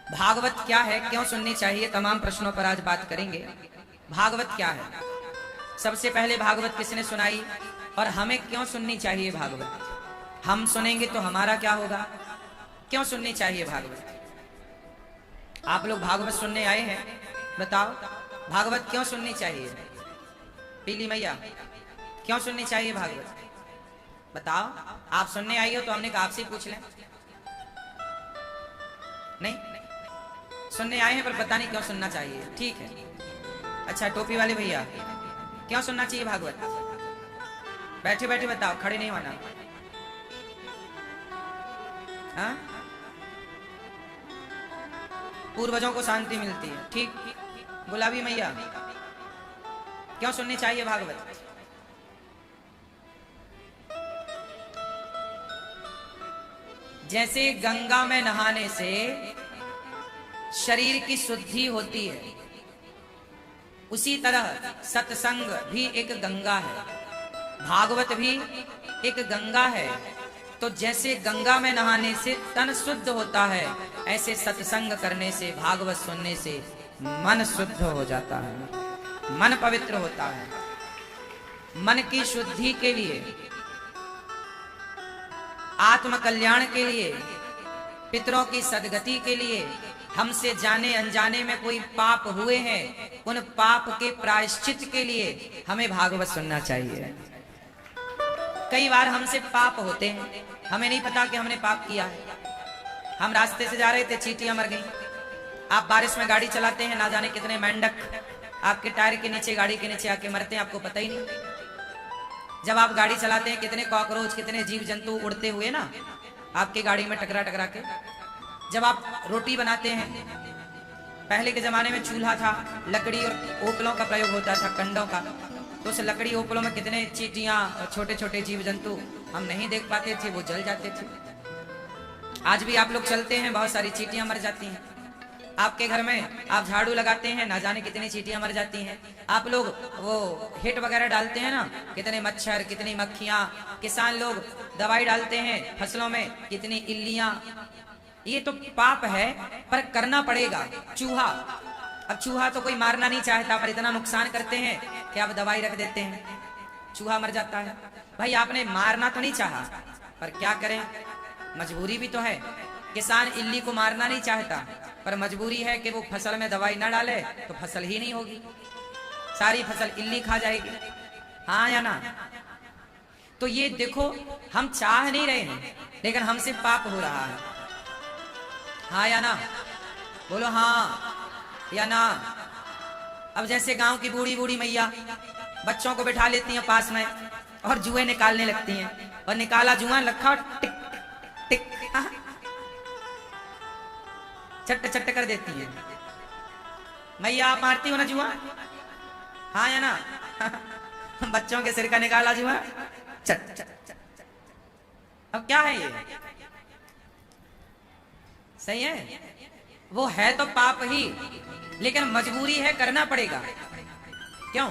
भागवत क्या है, क्यों सुननी चाहिए, तमाम प्रश्नों पर आज बात करेंगे। भागवत क्या है, सबसे पहले भागवत किसने सुनाई और हमें क्यों सुननी चाहिए भागवत, हम सुनेंगे तो हमारा क्या होगा, क्यों सुननी चाहिए भागवत। आप लोग भागवत सुनने आए हैं, बताओ भागवत क्यों सुननी चाहिए। पीली मैया क्यों सुननी चाहिए भागवत, बताओ। आप सुनने आई हो तो हमने कहा आपसे पूछ लें। नहीं सुनने आए हैं पर पता नहीं क्यों सुनना चाहिए, ठीक है। अच्छा टोपी वाले भैया क्यों सुनना चाहिए भागवत, बैठे बैठे बताओ, खड़े नहीं होना। हाँ पूर्वजों को शांति मिलती है, ठीक। गुलाबी मैया क्यों सुननी चाहिए भागवत। जैसे गंगा में नहाने से शरीर की शुद्धि होती है, उसी तरह सत्संग भी एक गंगा है, भागवत भी एक गंगा है। तो जैसे गंगा में नहाने से तन शुद्ध होता है, ऐसे सत्संग करने से, भागवत सुनने से मन शुद्ध हो जाता है, मन पवित्र होता है। मन की शुद्धि के लिए, आत्म कल्याण के लिए, पितरों की सदगति के लिए, हमसे जाने अनजाने में कोई पाप हुए हैं, उन पाप के प्रायश्चित के लिए हमें भागवत सुनना चाहिए। कई बार हमसे पाप होते हैं, हमें नहीं पता कि हमने पाप किया है। हम रास्ते से जा रहे थे, चींटियां मर गई। आप बारिश में गाड़ी चलाते हैं, ना जाने कितने मेंढक आपके टायर के नीचे, गाड़ी के नीचे आके मरते हैं, आपको पता ही नहीं। जब आप गाड़ी चलाते हैं, कितने कॉकरोच, कितने जीव जंतु उड़ते हुए ना आपकी गाड़ी में टकरा टकरा के। जब आप रोटी बनाते हैं, पहले के जमाने में चूल्हा था, लकड़ी और ओपलों का प्रयोग होता था, कंडों का। तो उस लकड़ी ओपलों में कितने चींटियां और छोटे छोटे जीव जंतु हम नहीं देख पाते थे, वो जल जाते थे। आज भी आप लोग चलते हैं, बहुत सारी चींटियां मर जाती हैं। आपके घर में आप झाड़ू लगाते हैं, ना जाने कितनी चींटियां मर जाती हैं। आप लोग वो हिट वगैरह डालते हैं ना, कितने मच्छर, कितनी मक्खियां। किसान लोग दवाई डालते हैं फसलों में, कितनी इल्लियां। ये तो पाप है, पर करना पड़ेगा। चूहा, अब चूहा तो कोई मारना नहीं चाहता, पर इतना नुकसान करते हैं कि आप दवाई रख देते हैं, चूहा मर जाता है। भाई आपने मारना तो नहीं चाहा, पर क्या करें, मजबूरी भी तो है। किसान इल्ली को मारना नहीं चाहता, पर मजबूरी है कि वो फसल में दवाई ना डाले तो फसल ही नहीं होगी, सारी फसल इल्ली खा जाएगी। हाँ या ना। तो ये देखो, हम चाह नहीं रहे हैं, लेकिन हमसे पाप हो रहा है। हाँ या ना, बोलो हाँ या ना। अब जैसे गांव की बूढ़ी बूढ़ी मैया बच्चों को बिठा लेती हैं पास में और जुए निकालने लगती हैं, और निकाला जुआ रखा, टिक टिक चट्ट चट्ट कर देती है। मैया आप मारती हो ना जुआ, हाँ या ना। बच्चों के सिर का निकाला जुआ, चट चट। अब क्या है ये, सही है। वो है तो पाप ही, लेकिन मजबूरी है, करना पड़ेगा। क्यों,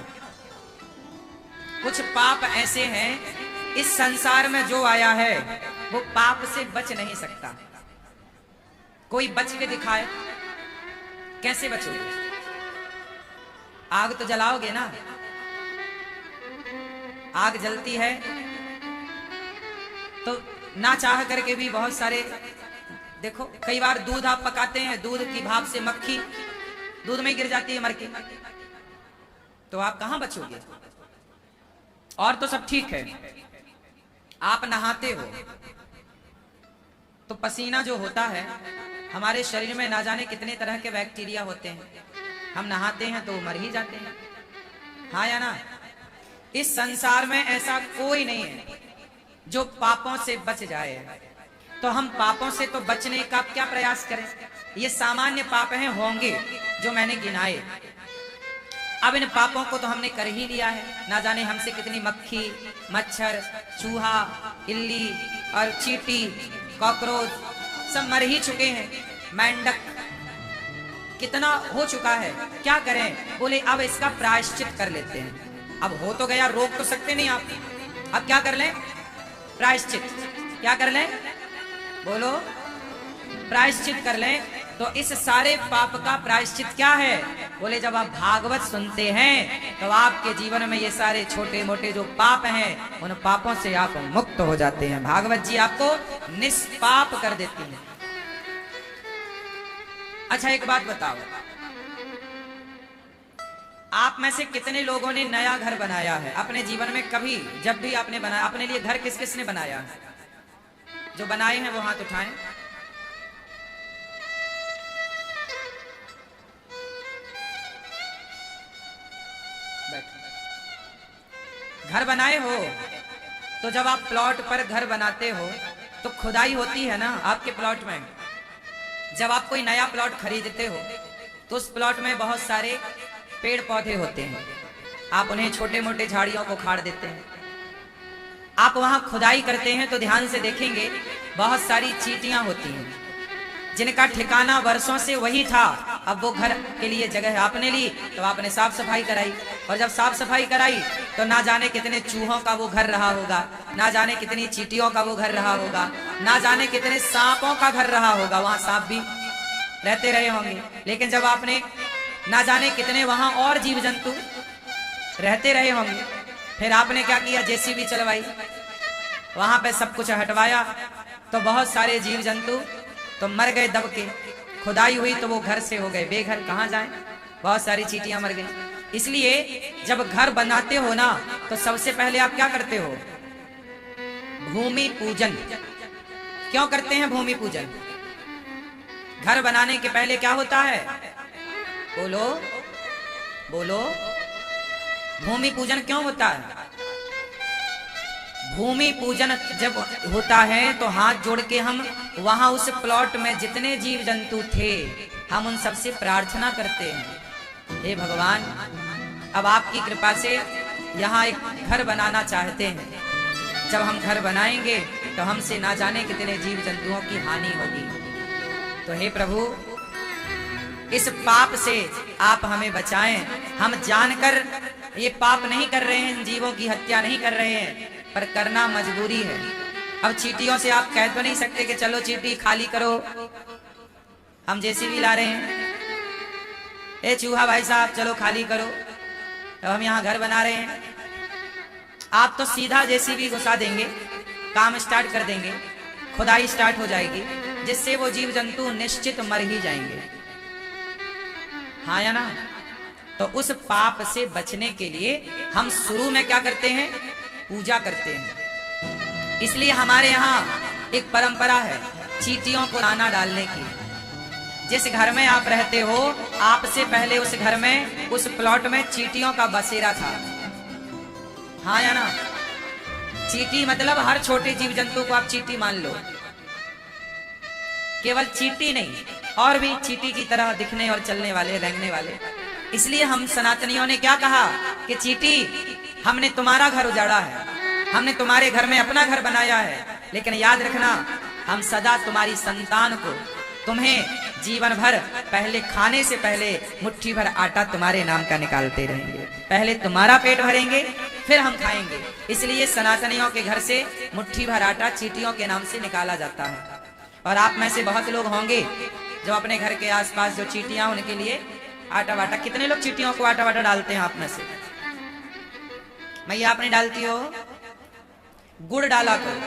कुछ पाप ऐसे हैं इस संसार में जो आया है वो पाप से बच नहीं सकता। कोई बच के दिखाए, कैसे बचोगे। आग तो जलाओगे ना, आग जलती है तो ना चाह करके भी बहुत सारे, देखो कई बार दूध आप पकाते हैं, दूध की भाप से मक्खी दूध में गिर जाती है मर के, तो आप कहां बचोगे। और तो सब ठीक है, आप नहाते हो तो पसीना जो होता है, हमारे शरीर में ना जाने कितने तरह के बैक्टीरिया होते हैं, हम नहाते हैं तो मर ही जाते हैं। हाँ या ना। इस संसार में ऐसा कोई नहीं है जो पापों से बच जाए। तो हम पापों से तो बचने का क्या प्रयास करें। ये सामान्य पाप हैं, होंगे जो मैंने गिनाए। अब इन पापों को तो हमने कर ही लिया है, ना जाने हमसे कितनी मक्खी, मच्छर, चूहा, इल्ली और चींटी, कॉकरोच सब मर ही चुके हैं। मेंढक कितना हो चुका है, क्या करें। बोले अब इसका प्रायश्चित कर लेते हैं। अब हो तो गया, रोक तो सकते नहीं आप, अब क्या कर लें, प्रायश्चित। क्या कर लें, बोलो, प्रायश्चित कर लें। तो इस सारे पाप का प्रायश्चित क्या है? बोले जब आप भागवत सुनते हैं तो आपके जीवन में ये सारे छोटे मोटे जो पाप हैं उन पापों से आप मुक्त हो जाते हैं। भागवत जी आपको निष्पाप कर देती है। अच्छा एक बात बताओ, आप में से कितने लोगों ने नया घर बनाया है अपने जीवन में? कभी जब भी आपने बनाया अपने लिए घर, किस किसने बनाया है? जो बनाए हैं वो हाथ उठाएं। घर बनाए हो तो जब आप प्लॉट पर घर बनाते हो तो खुदाई होती है ना आपके प्लॉट में। जब आप कोई नया प्लॉट खरीदते हो तो उस प्लॉट में बहुत सारे पेड़ पौधे होते हैं, आप उन्हें छोटे मोटे झाड़ियों को उखाड़ देते हैं। आप वहां खुदाई करते हैं तो ध्यान से देखेंगे बहुत सारी चींटियां होती हैं जिनका ठिकाना वर्षों से वही था। अब वो घर के लिए जगह आपने ली तो आपने साफ सफाई कराई, और जब साफ सफाई कराई तो ना जाने कितने चूहों का वो घर रहा होगा, ना जाने कितनी चींटियों का वो घर रहा होगा, ना जाने कितने सांपों का घर रहा होगा। वहां सांप भी रहते रहे होंगे, लेकिन जब आपने ना जाने कितने वहां और जीव जंतु रहते रहे होंगे, फिर आपने क्या किया? जेसीबी चलवाई, वहां पे सब कुछ हटवाया तो बहुत सारे जीव जंतु तो मर गए दब के। खुदाई हुई तो वो घर से हो गए बेघर, कहां जाएं? बहुत सारी चींटियां मर गई। इसलिए जब घर बनाते हो ना तो सबसे पहले आप क्या करते हो? भूमि पूजन। क्यों करते हैं भूमि पूजन? घर बनाने के पहले क्या होता है? बोलो बोलो, भूमि पूजन क्यों होता है? भूमि पूजन जब होता है तो हाथ जोड़ के हम वहां उस प्लॉट में जितने जीव जंतु थे हम उन सबसे प्रार्थना करते हैं, हे भगवान अब आपकी कृपा से यहाँ एक घर बनाना चाहते हैं। जब हम घर बनाएंगे तो हमसे ना जाने कितने जीव जंतुओं की हानि होगी। तो हे प्रभु इस पाप से आप हमें बचाएं। हम जानकर ये पाप नहीं कर रहे हैं, जीवों की हत्या नहीं कर रहे हैं, पर करना मजबूरी है। अब चींटियों से आप कह तो नहीं सकते कि चलो चींटी खाली करो, हम जेसीबी ला रहे हैं, ए चूहा भाई साहब चलो खाली करो, तो हम यहाँ घर बना रहे हैं। आप तो सीधा जेसीबी घुसा देंगे, काम स्टार्ट कर देंगे, खुदाई स्टार्ट हो जाएगी, जिससे वो जीव जंतु निश्चित मर ही जाएंगे। हाँ या ना? तो उस पाप से बचने के लिए हम शुरू में क्या करते हैं? पूजा करते हैं। इसलिए हमारे यहाँ एक परंपरा है चींटियों को दाना डालने की। जिस घर में आप रहते हो आपसे पहले उस घर में उस प्लॉट में चींटियों का बसेरा था। हाँ या ना? चींटी मतलब हर छोटे जीव जंतु को आप चींटी मान लो। केवल चींटी नहीं, और भी चींटी की तरह दिखने और चलने वाले, रेंगने वाले। इसलिए हम सनातनियों ने क्या कहा कि चींटी हमने तुम्हारा घर उजाड़ा है, हमने तुम्हारे घर में अपना घर बनाया है, लेकिन याद रखना हम सदा तुम्हारी संतान को, तुम्हें जीवन भर पहले खाने से पहले मुट्ठी भर आटा तुम्हारे नाम का निकालते रहेंगे। पहले तुम्हारा पेट भरेंगे फिर हम खाएंगे। इसलिए सनातनियों के घर से मुट्ठी भर आटा चींटियों के नाम से निकाला जाता है। और आप में से बहुत लोग होंगे जो अपने घर के आसपास जो चींटियां उनके लिए आटा वाटा, कितने लोग चींटियों को आटा वाटा डालते हैं आप में से? मैया आपने डालती हो? गुड़ डाला करो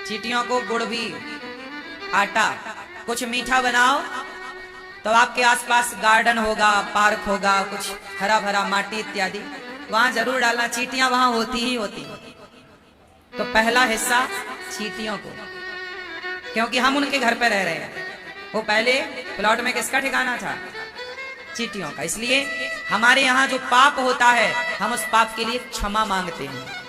चींटियों को, गुड़ भी, आटा, कुछ मीठा बनाओ तो आपके आसपास गार्डन होगा, पार्क होगा, कुछ हरा भरा माटी इत्यादि, वहां जरूर डालना। चींटियां वहां होती ही होती। तो पहला हिस्सा चींटियों को, क्योंकि हम उनके घर पे रह रहे हैं। वो पहले प्लॉट में किसका ठिकाना था? चींटियों का। इसलिए हमारे यहाँ जो पाप होता है हम उस पाप के लिए क्षमा मांगते हैं।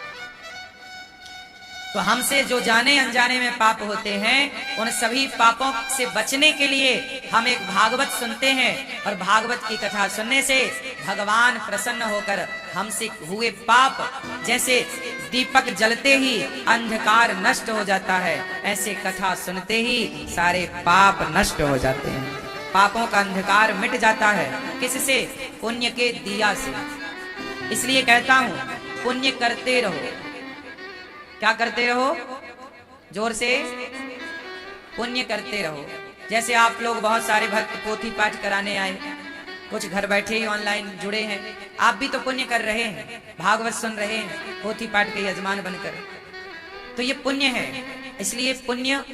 तो हमसे जो जाने अनजाने में पाप होते हैं उन सभी पापों से बचने के लिए हम एक भागवत सुनते हैं, और भागवत की कथा सुनने से भगवान प्रसन्न होकर हमसे हुए पाप, जैसे दीपक जलते ही अंधकार नष्ट हो जाता है, ऐसे कथा सुनते ही सारे पाप नष्ट हो जाते हैं। पापों का अंधकार मिट जाता है। किससे? पुण्य के दिया से। इसलिए कहता हूं पुण्य करते रहो। क्या करते रहो? जोर से, पुण्य करते रहो। जैसे आप लोग बहुत सारे भक्त पोथी पाठ कराने आए, कुछ घर बैठे ही ऑनलाइन जुड़े हैं, आप भी तो पुण्य कर रहे हैं, भागवत सुन रहे हैं पोथी पाठ के यजमान बनकर, तो ये पुण्य है। इसलिए पुण्य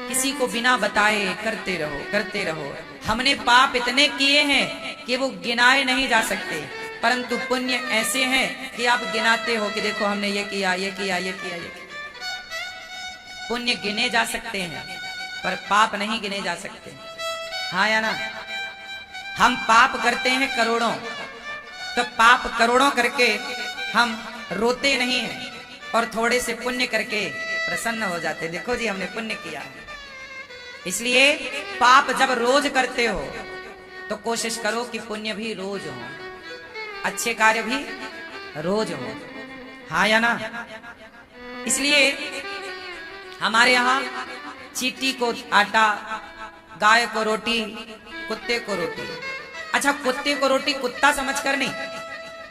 किसी को बिना बताए करते रहो, करते रहो। हमने पाप इतने किए हैं कि वो गिनाए नहीं जा सकते, परंतु पुण्य ऐसे हैं कि आप गिनाते हो कि देखो हमने ये किया, ये किया, ये किया, ये किया। पुण्य गिने जा सकते हैं पर पाप नहीं गिने जा सकते। हाँ या ना? हम पाप करते हैं करोड़ों, तो पाप करोड़ों करके हम रोते नहीं हैं और थोड़े से पुण्य करके प्रसन्न हो जाते। देखो जी हमने पुण्य किया है। इसलिए पाप जब रोज करते हो तो कोशिश करो कि पुण्य भी रोज हो, अच्छे कार्य भी रोज हो। हाँ या ना? इसलिए हमारे यहाँ चींटी को आटा, गाय को रोटी, कुत्ते को रोटी। अच्छा, कुत्ते को रोटी कुत्ता समझकर नहीं।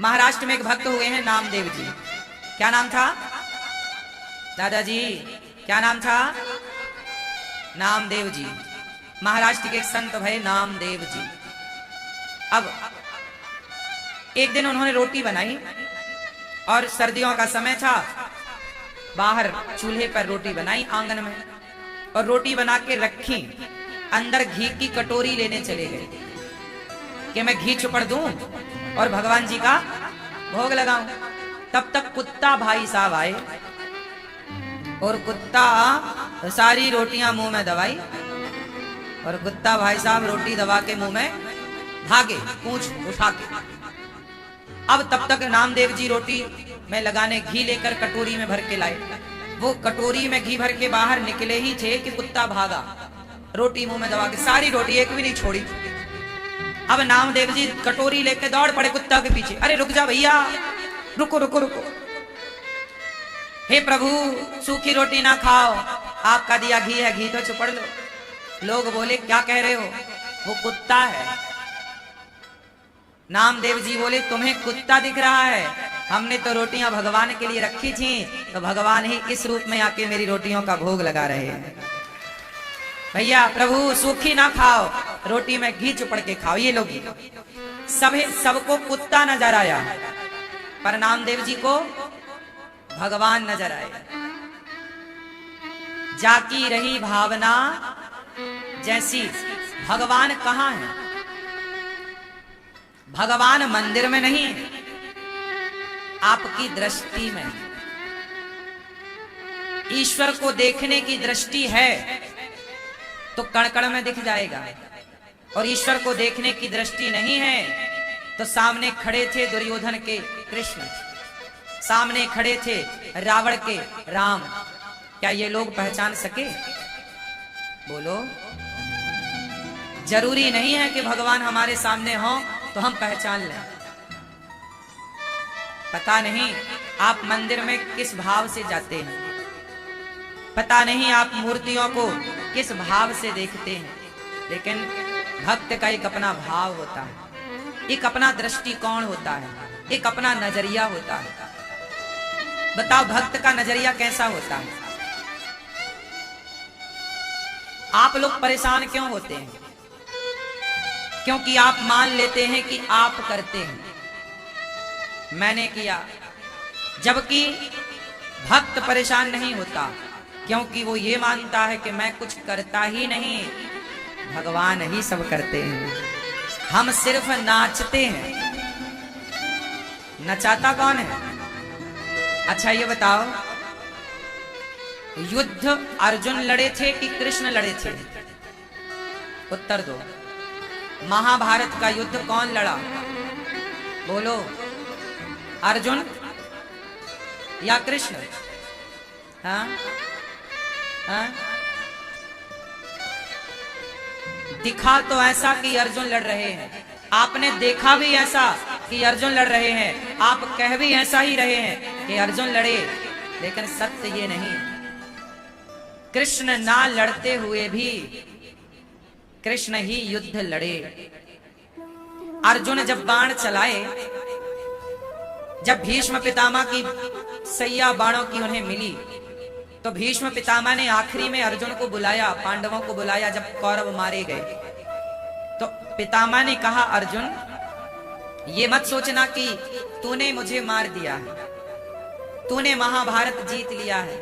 महाराष्ट्र में एक भक्त हुए हैं नामदेव जी। क्या नाम था दादाजी? क्या नाम था? नामदेव जी। महाराष्ट्र के एक संत भय नामदेव जी। अब एक दिन उन्होंने रोटी बनाई और सर्दियों का समय था, बाहर चूल्हे पर रोटी बनाई आंगन में, और रोटी बना के रखी, अंदर घी की कटोरी लेने चले गए कि मैं घी चुपड़ दूं और भगवान जी का भोग लगाऊं। तब तक कुत्ता भाई साहब आए और कुत्ता सारी रोटियां मुंह में दबाई, और कुत्ता भाई साहब रोटी दबा के मुंह में भागे पूंछ उठा के। अब तब तक नामदेव जी रोटी में लगाने घी लेकर कटोरी में भर के लाए। वो कटोरी में घी भर के बाहर निकले ही थे कि कुत्ता भागा, रोटी मुंह में दबा के, सारी रोटी एक भी नहीं छोड़ी। अब नामदेव जी कटोरी लेके दौड़ पड़े कुत्ता के पीछे। अरे रुक जा भैया, रुको रुको रुको, हे प्रभु सूखी रोटी ना खाओ, आपका दिया घी है, घी तो चुपड़ लो। लोग बोले क्या कह रहे हो, वो कुत्ता है। नामदेव जी बोले तुम्हें कुत्ता दिख रहा है, हमने तो रोटियां भगवान के लिए रखी थी, तो भगवान ही इस रूप में आके मेरी रोटियों का भोग लगा रहे हैं। भैया प्रभु सूखी ना खाओ, रोटी में घी चुपड़ के खाओ। ये लोग सबको कुत्ता नजर आया, पर नामदेव जी को भगवान नजर आए। जाकी रही भावना जैसी, भगवान कहाँ है? भगवान मंदिर में नहीं, आपकी दृष्टि में। ईश्वर को देखने की दृष्टि है तो कण कण में दिख जाएगा, और ईश्वर को देखने की दृष्टि नहीं है तो सामने खड़े थे दुर्योधन के कृष्ण, सामने खड़े थे रावण के राम, क्या ये लोग पहचान सके? बोलो। जरूरी नहीं है कि भगवान हमारे सामने हो तो हम पहचान लें। पता नहीं आप मंदिर में किस भाव से जाते हैं, पता नहीं आप मूर्तियों को किस भाव से देखते हैं, लेकिन भक्त का एक अपना भाव होता है, एक अपना दृष्टिकोण होता है, एक अपना नजरिया होता है। बताओ भक्त का नजरिया कैसा होता है? आप लोग परेशान क्यों होते हैं? क्योंकि आप मान लेते हैं कि आप करते हैं, मैंने किया। जबकि भक्त परेशान नहीं होता, क्योंकि वो ये मानता है कि मैं कुछ करता ही नहीं, भगवान ही सब करते हैं, हम सिर्फ नाचते हैं। नचाता कौन है? अच्छा ये बताओ, युद्ध अर्जुन लड़े थे कि कृष्ण लड़े थे? उत्तर दो। महाभारत का युद्ध कौन लड़ा? बोलो। अर्जुन या कृष्ण? हाँ? हाँ? दिखा तो ऐसा कि अर्जुन लड़ रहे हैं, आपने देखा भी ऐसा कि अर्जुन लड़ रहे हैं, आप कह भी ऐसा ही रहे हैं कि अर्जुन लड़े, लेकिन सत्य ये नहीं। कृष्ण ना लड़ते हुए भी कृष्ण ही युद्ध लड़े। अर्जुन जब बाण चलाए, जब भीष्म पितामह की सैया बाणों की उन्हें मिली, तो भीष्म पितामह ने आखिरी में अर्जुन को बुलाया, पांडवों को बुलाया जब कौरव मारे गए। तो पितामह ने कहा, अर्जुन ये मत सोचना कि तूने मुझे मार दिया है, तूने महाभारत जीत लिया है।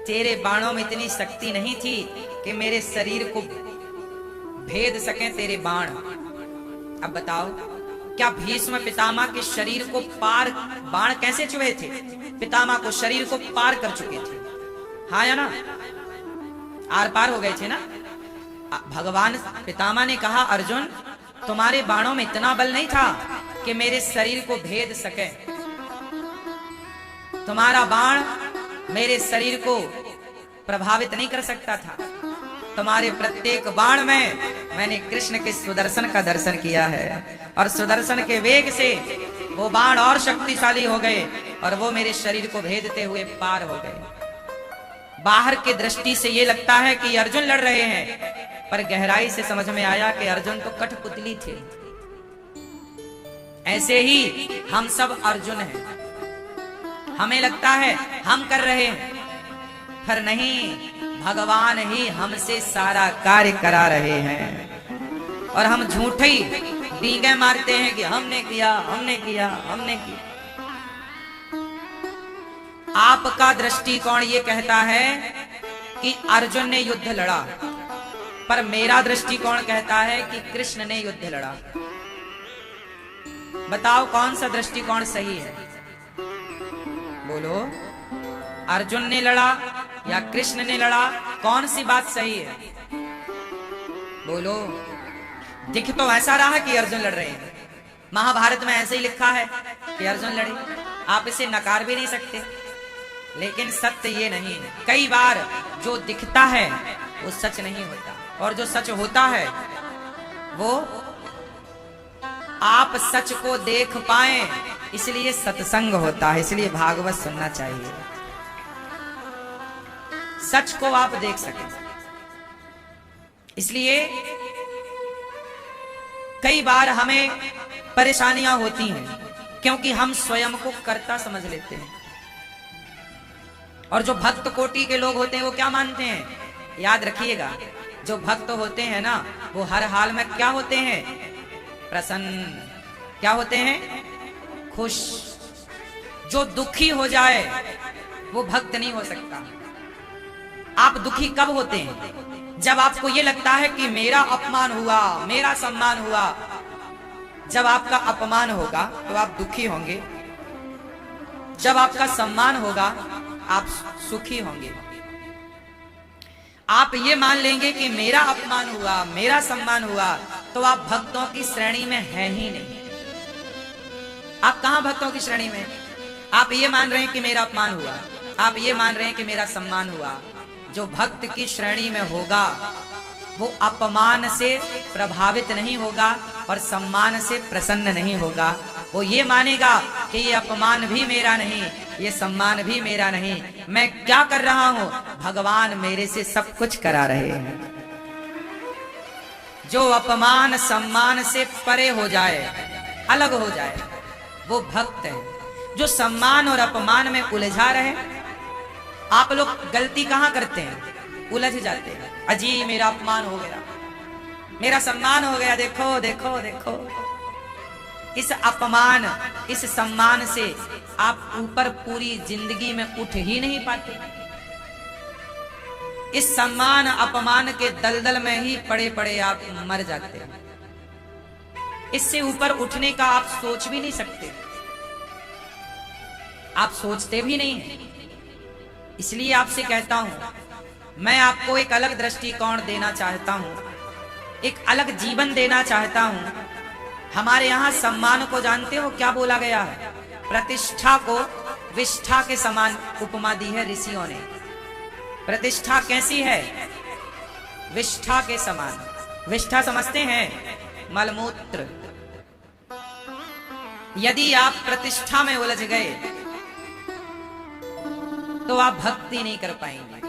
तेरे बाणों में इतनी शक्ति नहीं थी कि मेरे शरीर को भेद सके तेरे बाण। अब बताओ, क्या भीष्म पितामह के शरीर को पार बाण कैसे चुभे थे? पितामह को शरीर को पार कर चुके थे, हाँ या ना? आर पार हो गए थे ना। भगवान पितामह ने कहा, अर्जुन तुम्हारे बाणों में इतना बल नहीं था कि मेरे शरीर को भेद सके। तुम्हारा बाण मेरे शरीर को प्रभावित नहीं कर सकता था। तुम्हारे प्रत्येक बाण में मैंने कृष्ण के सुदर्शन का दर्शन किया है, और सुदर्शन के वेग से वो बाण और शक्तिशाली हो गए और वो मेरे शरीर को भेदते हुए पार हो गए। बाहर की दृष्टि से ये लगता है कि अर्जुन लड़ रहे हैं, पर गहराई से समझ में आया कि अर्जुन तो कठपुतली थे। ऐसे ही हम सब अर्जुन हैं। हमें लगता है हम कर रहे हैं, पर नहीं, भगवान ही हमसे सारा कार्य करा रहे हैं। और हम झूठे डींगे मारते हैं कि हमने किया, हमने किया, हमने किया। आपका दृष्टिकोण ये कहता है कि अर्जुन ने युद्ध लड़ा, पर मेरा दृष्टिकोण कहता है कि कृष्ण ने युद्ध लड़ा। बताओ कौन सा दृष्टिकोण सही है? बोलो, अर्जुन ने लड़ा या कृष्ण ने लड़ा? कौन सी बात सही है? बोलो। दिख तो ऐसा रहा कि अर्जुन लड़ रहे हैं, महाभारत में ऐसे ही लिखा है कि अर्जुन लड़े, आप इसे नकार भी नहीं सकते। लेकिन सत्य ये नहीं है। कई बार जो दिखता है वो सच नहीं होता, और जो सच होता है वो आप सच को देख पाएं, इसलिए सत्संग होता है, इसलिए भागवत सुनना चाहिए, सच को आप देख सकें। इसलिए कई बार हमें परेशानियां होती हैं क्योंकि हम स्वयं को कर्ता समझ लेते हैं। और जो भक्त कोटि के लोग होते हैं वो क्या मानते हैं? याद रखिएगा, जो भक्त होते हैं ना, वो हर हाल में क्या होते हैं? प्रसन्न। क्या होते हैं? खुश। जो दुखी हो जाए वो भक्त नहीं हो सकता। आप दुखी कब होते हैं? जब आपको ये लगता है कि मेरा अपमान हुआ, मेरा सम्मान हुआ। जब आपका अपमान होगा तो आप दुखी होंगे, जब आपका सम्मान होगा आप सुखी होंगे। आप ये मान लेंगे कि मेरा अपमान हुआ, मेरा सम्मान हुआ, तो आप भक्तों की श्रेणी में हैं ही नहीं। आप कहां भक्तों की श्रेणी में? आप ये मान रहे हैं कि मेरा अपमान हुआ, आप ये मान रहे हैं कि मेरा सम्मान हुआ। जो भक्त की श्रेणी में होगा वो अपमान से प्रभावित नहीं होगा और सम्मान से प्रसन्न नहीं होगा। वो ये मानेगा कि ये अपमान भी मेरा नहीं, ये सम्मान भी मेरा नहीं, मैं क्या कर रहा हूं? भगवान मेरे से सब कुछ करा रहे हैं। जो अपमान सम्मान से परे हो जाए, अलग हो जाए, वो भक्त है। जो सम्मान और अपमान में उलझा रहे, आप लोग गलती कहां करते हैं? उलझ जाते हैं। अजी मेरा अपमान हो गया, मेरा सम्मान हो गया, देखो देखो देखो। इस अपमान इस सम्मान से आप ऊपर पूरी जिंदगी में उठ ही नहीं पाते। इस सम्मान अपमान के दलदल में ही पड़े पड़े आप मर जाते हैं। इससे ऊपर उठने का आप सोच भी नहीं सकते, आप सोचते भी नहीं हैं। इसलिए आपसे कहता हूं, मैं आपको एक अलग दृष्टिकोण देना चाहता हूं, एक अलग जीवन देना चाहता हूं। हमारे यहां सम्मान को जानते हो क्या बोला गया है? प्रतिष्ठा को विष्ठा के समान उपमा दी है ऋषियों ने। प्रतिष्ठा कैसी है? विष्ठा के समान। विष्ठा समझते हैं? मलमूत्र। यदि आप प्रतिष्ठा में उलझ गए तो आप भक्ति नहीं कर पाएंगे।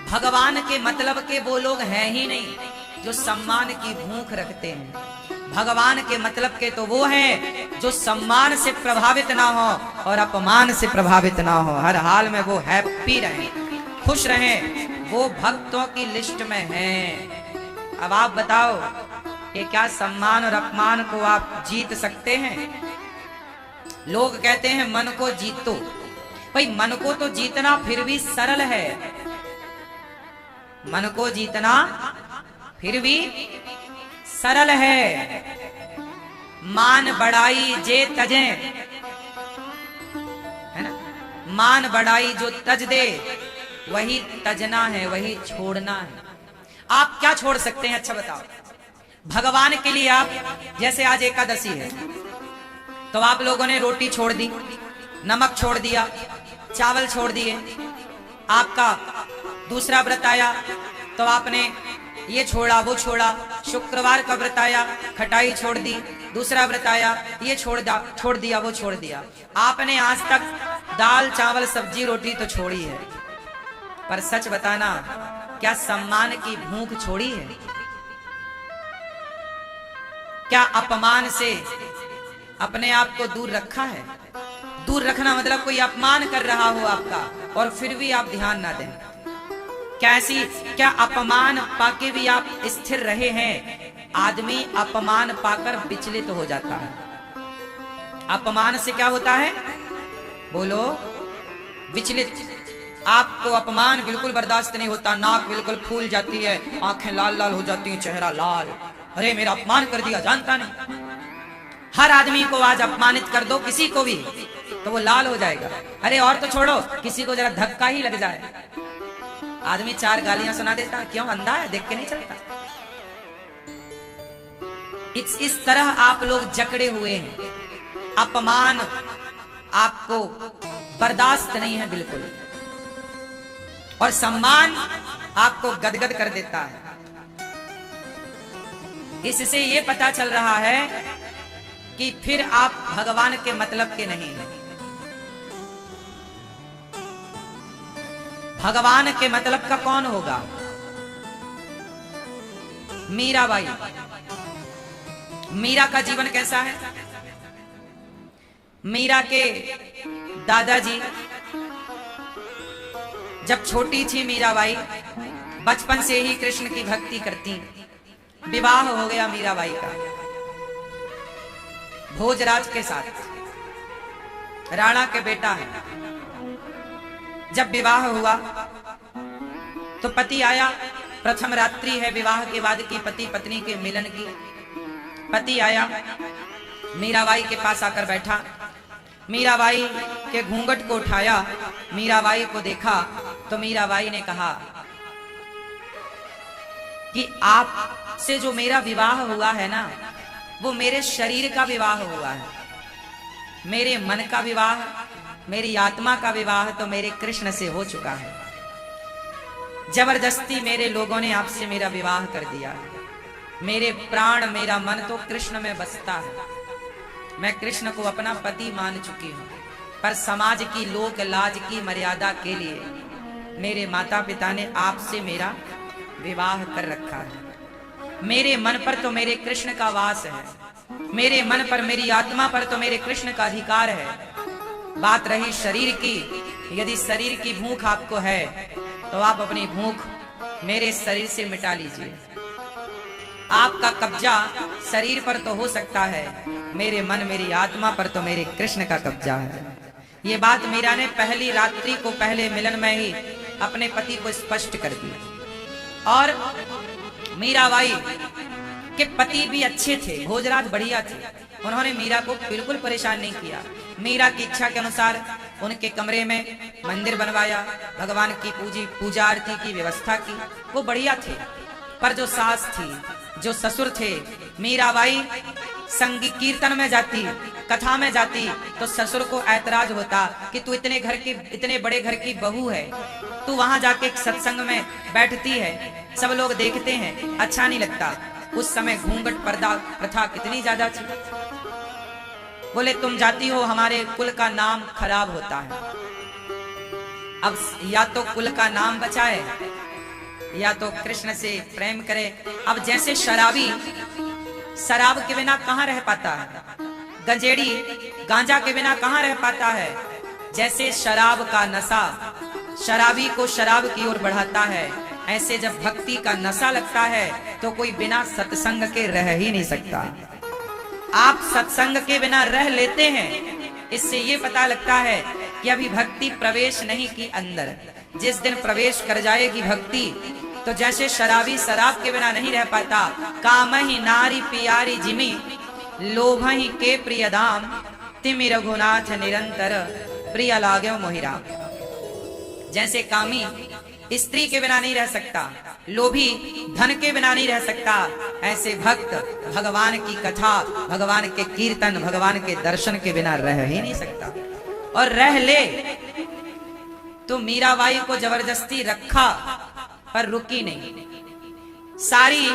भगवान के मतलब के वो लोग हैं ही नहीं जो सम्मान की भूख रखते हैं। भगवान के मतलब के तो वो हैं जो सम्मान से प्रभावित ना हो और अपमान से प्रभावित ना हो। हर हाल में वो हैप्पी रहें, खुश रहें, वो भक्तों की लिस्ट में हैं। अब आप बताओ कि क्या सम्मान और अपमान को आप जीत सकते हैं? लोग कहते हैं मन को जीतो। भाई मन को तो जीतना फिर भी सरल है, मन को जीतना फिर भी सरल है। मान बढ़ाई जे तजे, है ना, मान बढ़ाई जो तज दे वही तजना है, वही छोड़ना है। आप क्या छोड़ सकते हैं? अच्छा बताओ। भगवान के लिए आप, जैसे आज एकादशी है तो आप लोगों ने रोटी छोड़ दी, नमक छोड़ दिया, चावल छोड़ दिए। आपका दूसरा व्रत आया तो आपने ये छोड़ा वो छोड़ा। शुक्रवार का व्रत आया, खटाई छोड़ दी। दूसरा व्रत आया, ये छोड़ दिया वो छोड़ दिया। आपने आज तक दाल चावल सब्जी रोटी तो छोड़ी है, पर सच बताना, क्या सम्मान की भूख छोड़ी है? क्या अपमान से अपने आप को दूर रखा है? दूर रखना मतलब कोई अपमान कर रहा हो आपका और फिर भी आप ध्यान ना दें। क्या अपमान पाके भी आप स्थिर रहे हैं? आदमी अपमान पाकर विचलित हो जाता है। अपमान से क्या होता है? बोलो। विचलित। आपको अपमान बिल्कुल बर्दाश्त नहीं होता, नाक बिल्कुल फूल जाती है, आंखें लाल लाल हो जाती हैं, चेहरा लाल। अरे मेरा अपमान कर दिया, जानता नहीं। हर आदमी को आज अपमानित कर दो, किसी को भी, तो वो लाल हो जाएगा। अरे और तो छोड़ो, किसी को जरा धक्का ही लग जाए, आदमी 4 गालियां सुना देता। क्यों? अंधा है, देख के नहीं चलता। इस तरह आप लोग जकड़े हुए हैं। अपमान आपको बर्दाश्त नहीं है बिल्कुल, और सम्मान आपको गदगद कर देता है। इससे ये पता चल रहा है कि फिर आप भगवान के मतलब के नहीं हैं। भगवान के मतलब का कौन होगा? मीराबाई। मीरा का जीवन कैसा है? मीरा के दादाजी जब छोटी थी मीराबाई, बचपन से ही कृष्ण की भक्ति करती। विवाह हो गया मीराबाई का भोजराज के साथ, राणा के बेटा है। जब विवाह हुआ तो पति आया, प्रथम रात्रि है विवाह के बाद की, पति पत्नी के मिलन की। पति आया, मीराबाई के पास आकर बैठा, मीराबाई के घूंघट को उठाया, मीराबाई को देखा तो मीराबाई ने कहा कि आपसे जो मेरा विवाह हुआ है ना, वो मेरे शरीर का विवाह हुआ है, मेरे मन का विवाह, मेरी आत्मा का विवाह तो मेरे कृष्ण से हो चुका है। जबरदस्ती मेरे लोगों ने आपसे मेरा विवाह कर दिया। मेरे प्राण, मेरा मन तो कृष्ण में बसता है। मैं कृष्ण को अपना पति मान चुकी हूँ, पर समाज की लोक लाज की मर्यादा के लिए मेरे माता पिता ने आपसे मेरा विवाह कर रखा है। मेरे मन पर तो मेरे कृष्ण का वास है, मेरे मन पर, मेरी आत्मा पर तो मेरे कृष्ण का अधिकार है। बात रही शरीर की, यदि शरीर की भूख आपको है तो आप अपनी भूख मेरे शरीर से मिटा लीजिए। आपका कब्जा शरीर पर तो हो सकता है, मेरे मन, मेरी आत्मा पर तो मेरे कृष्ण का कब्जा है। ये बात मीरा ने पहली रात्रि को, पहले मिलन में ही अपने पति को स्पष्ट कर दिया। और मीराबाई के पति भी अच्छे थे, भोजराज बढ़िया थे, उन्होंने मीरा को बिल्कुल परेशान नहीं किया। मीरा की इच्छा के अनुसार उनके कमरे में मंदिर बनवाया, भगवान की पूजा आरती की व्यवस्था की, वो बढ़िया थे। पर जो सास थी, जो ससुर थे, मीराबाई संगीत कीर्तन में जाती, कथा में जाती तो ससुर को ऐतराज होता कि तू इतने बड़े घर की बहू है, तू वहां जाके सत्संग में बैठती है, सब लोग देखते हैं, अच्छा नहीं लगता। उस समय घूंघट पर्दा प्रथा कितनी ज्यादा थी। बोले तुम जाती हो, हमारे कुल का नाम खराब होता है। अब या तो कुल का नाम बचाए या तो कृष्ण से प्रेम करे। अब जैसे शराबी शराब के बिना कहाँ रह पाता है, गंजेड़ी गांजा के बिना कहाँ रह पाता है, जैसे शराब का नशा शराबी को शराब की ओर बढ़ाता है, ऐसे जब भक्ति का नशा लगता है तो कोई बिना सत्संग के रह ही नहीं सकता। आप सत्संग के बिना रह लेते हैं, इससे ये पता लगता है कि अभी भक्ति प्रवेश नहीं की अंदर। जिस दिन प्रवेश कर जाएगी भक्ति, तो जैसे शराबी शराब के बिना नहीं रह पाता, काम ही नारी पियारी जिमी लोभ ही के प्रिय दाम तिमि रघुनाथ निरंतर प्रिय लागो मोहिराम। जैसे कामी स्त्री के बिना नहीं रह सकता, लोभी धन के बिना नहीं रह सकता, ऐसे भक्त भगवान की कथा, भगवान के कीर्तन, भगवान के दर्शन के बिना रह ही नहीं सकता। और रह ले तो मीराबाई को जबरदस्ती रखा पर रुकी नहीं। सारी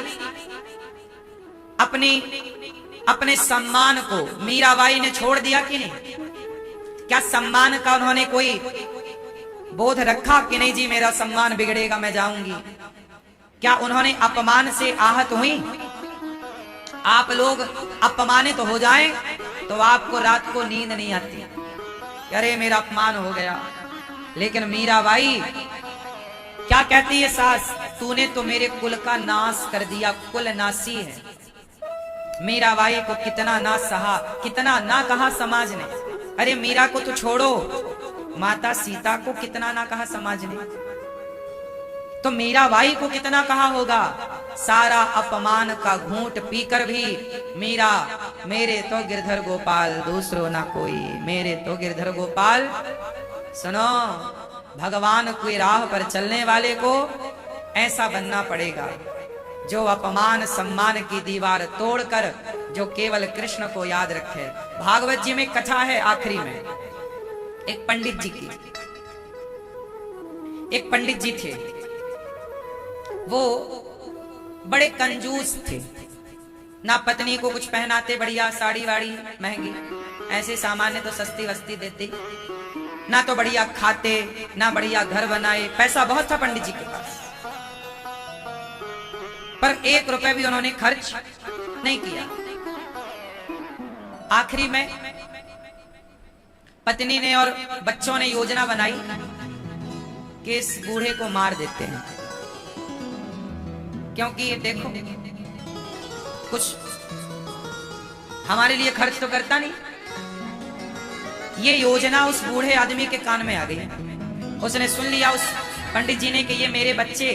अपने सम्मान को मीराबाई ने छोड़ दिया कि नहीं? क्या सम्मान का उन्होंने कोई बोध रखा कि नहीं जी मेरा सम्मान बिगड़ेगा, मैं जाऊंगी? क्या उन्होंने अपमान से आहत हुई? आप लोग अपमानित हो जाएं तो आपको रात को नींद नहीं आती, अरे मेरा अपमान हो गया। लेकिन मीराबाई क्या कहती है सास, तूने तो मेरे कुल का नाश कर दिया, कुल नासी है। मीराबाई को कितना ना सहा, कितना ना कहा समाज ने। अरे मीरा को तो छोड़ो, माता सीता को कितना ना कहा समाज ने, तो मीराबाई को कितना कहा होगा। सारा अपमान का घूंट पीकर भी मीरा, मेरे तो गिरधर गोपाल दूसरो ना कोई, मेरे तो गिरधर गोपाल। सुनो, भगवान की राह पर चलने वाले को ऐसा बनना पड़ेगा जो अपमान सम्मान की दीवार तोड़कर जो केवल कृष्ण को याद रखे। भागवत जी में कथा है, आखिरी में एक पंडित जी की, एक पंडित जी थे, वो बड़े कंजूस थे, ना पत्नी को कुछ पहनाते बढ़िया साड़ी वाड़ी महंगी, ऐसे सामान्य तो सस्ती वस्ती देते, ना तो बढ़िया खाते, ना बढ़िया घर बनाए। पैसा बहुत था पंडित जी के पास, पर 1 रुपए भी उन्होंने खर्च नहीं किया। आखिरी में पत्नी ने और बच्चों ने योजना बनाई कि इस बूढ़े को मार देते हैं, क्योंकि देखो कुछ हमारे लिए खर्च तो करता नहीं। ये योजना उस बूढ़े आदमी के कान में आ गई। उसने सुन लिया उस पंडित जी ने कि ये मेरे बच्चे,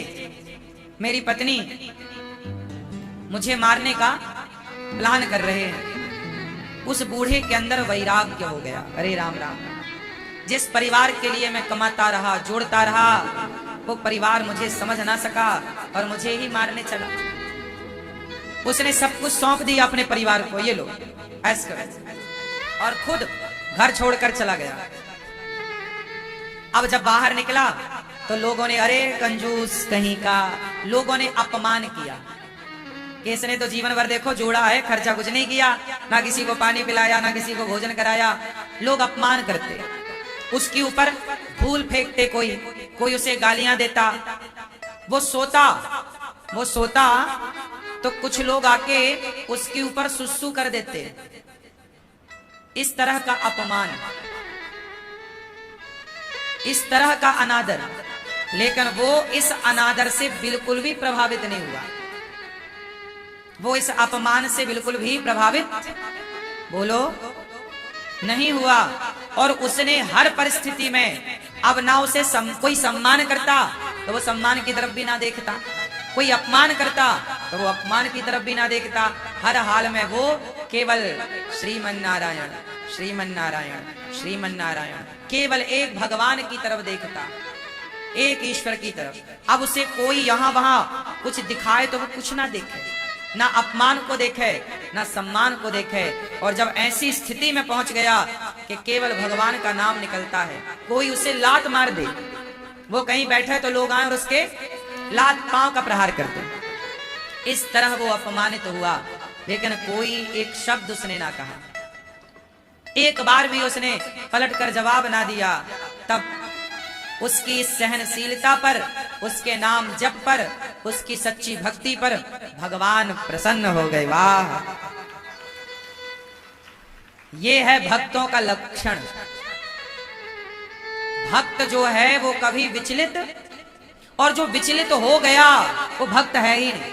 मेरी पत्नी मुझे मारने का प्लान कर रहे हैं। उस बूढ़े के अंदर वैराग्य हो गया। अरे राम राम, जिस परिवार के लिए मैं कमाता रहा, जोड़ता रहा, वो परिवार मुझे समझ ना सका और मुझे ही मारने चला। उसने सब कुछ सौंप दिया अपने परिवार को, ये लो ऐस करो, और खुद घर छोड़कर चला गया। अब जब बाहर निकला तो लोगों ने, अरे कंजूस कहीं का, लोगों ने अपमान किया कि इसने तो जीवन भर देखो जोड़ा है, खर्चा कुछ नहीं किया, ना किसी को पानी पिलाया, ना किसी को भोजन कराया। लोग अपमान करते, उसके ऊपर फूल फेंकते, कोई उसे गालियां देता। वो सोता तो कुछ लोग आके उसके ऊपर सुसु कर देते। इस तरह का अपमान, इस तरह का अनादर। लेकिन वो इस अनादर से बिल्कुल भी प्रभावित नहीं हुआ, वो इस अपमान से बिल्कुल भी प्रभावित, बोलो, नहीं हुआ। और उसने हर परिस्थिति में, अब ना उसे कोई सम्मान करता तो वो सम्मान की तरफ भी ना देखता, कोई अपमान करता तो वो अपमान की तरफ भी ना देखता। हर हाल में वो केवल श्रीमन नारायण श्रीमन नारायण श्रीमन नारायण, केवल एक भगवान की तरफ देखता, एक ईश्वर की तरफ। अब उसे कोई यहाँ वहां कुछ दिखाए तो वो कुछ ना देखे, ना अपमान को देखे, ना सम्मान को देखे। और जब ऐसी स्थिति में पहुंच गया कि केवल भगवान का नाम निकलता है, कोई उसे लात मार दे, वो कहीं बैठे तो लोग आए और उसके लात पांव का प्रहार करते, इस तरह वो अपमानित हुआ। लेकिन कोई एक शब्द उसने ना कहा, एक बार भी उसने पलटकर जवाब ना दिया। तब उसकी सहनशीलता पर, उसके नाम जप पर, उसकी सच्ची भक्ति पर भगवान प्रसन्न हो गए। वाह, ये है भक्तों का लक्षण। भक्त जो है वो कभी विचलित, और जो विचलित हो गया वो भक्त है ही नहीं।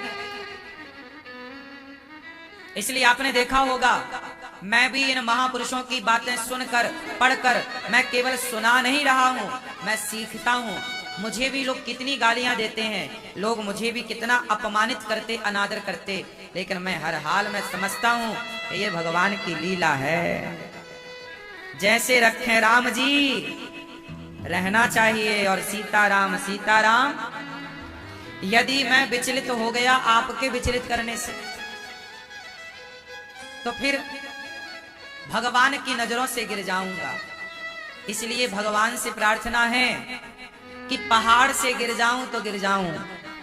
इसलिए आपने देखा होगा, मैं भी इन महापुरुषों की बातें सुनकर पढ़कर मैं केवल सुना नहीं रहा हूं, मैं सीखता हूं। मुझे भी लोग कितनी गालियां देते हैं, लोग मुझे भी कितना अपमानित करते, अनादर करते, लेकिन मैं हर हाल में समझता हूं कि ये भगवान की लीला है। जैसे रखे राम जी रहना चाहिए, और सीताराम सीताराम। यदि मैं विचलित हो गया आपके विचलित करने से, तो फिर भगवान की नजरों से गिर जाऊंगा। इसलिए भगवान से प्रार्थना है कि पहाड़ से गिर जाऊं तो गिर जाऊं,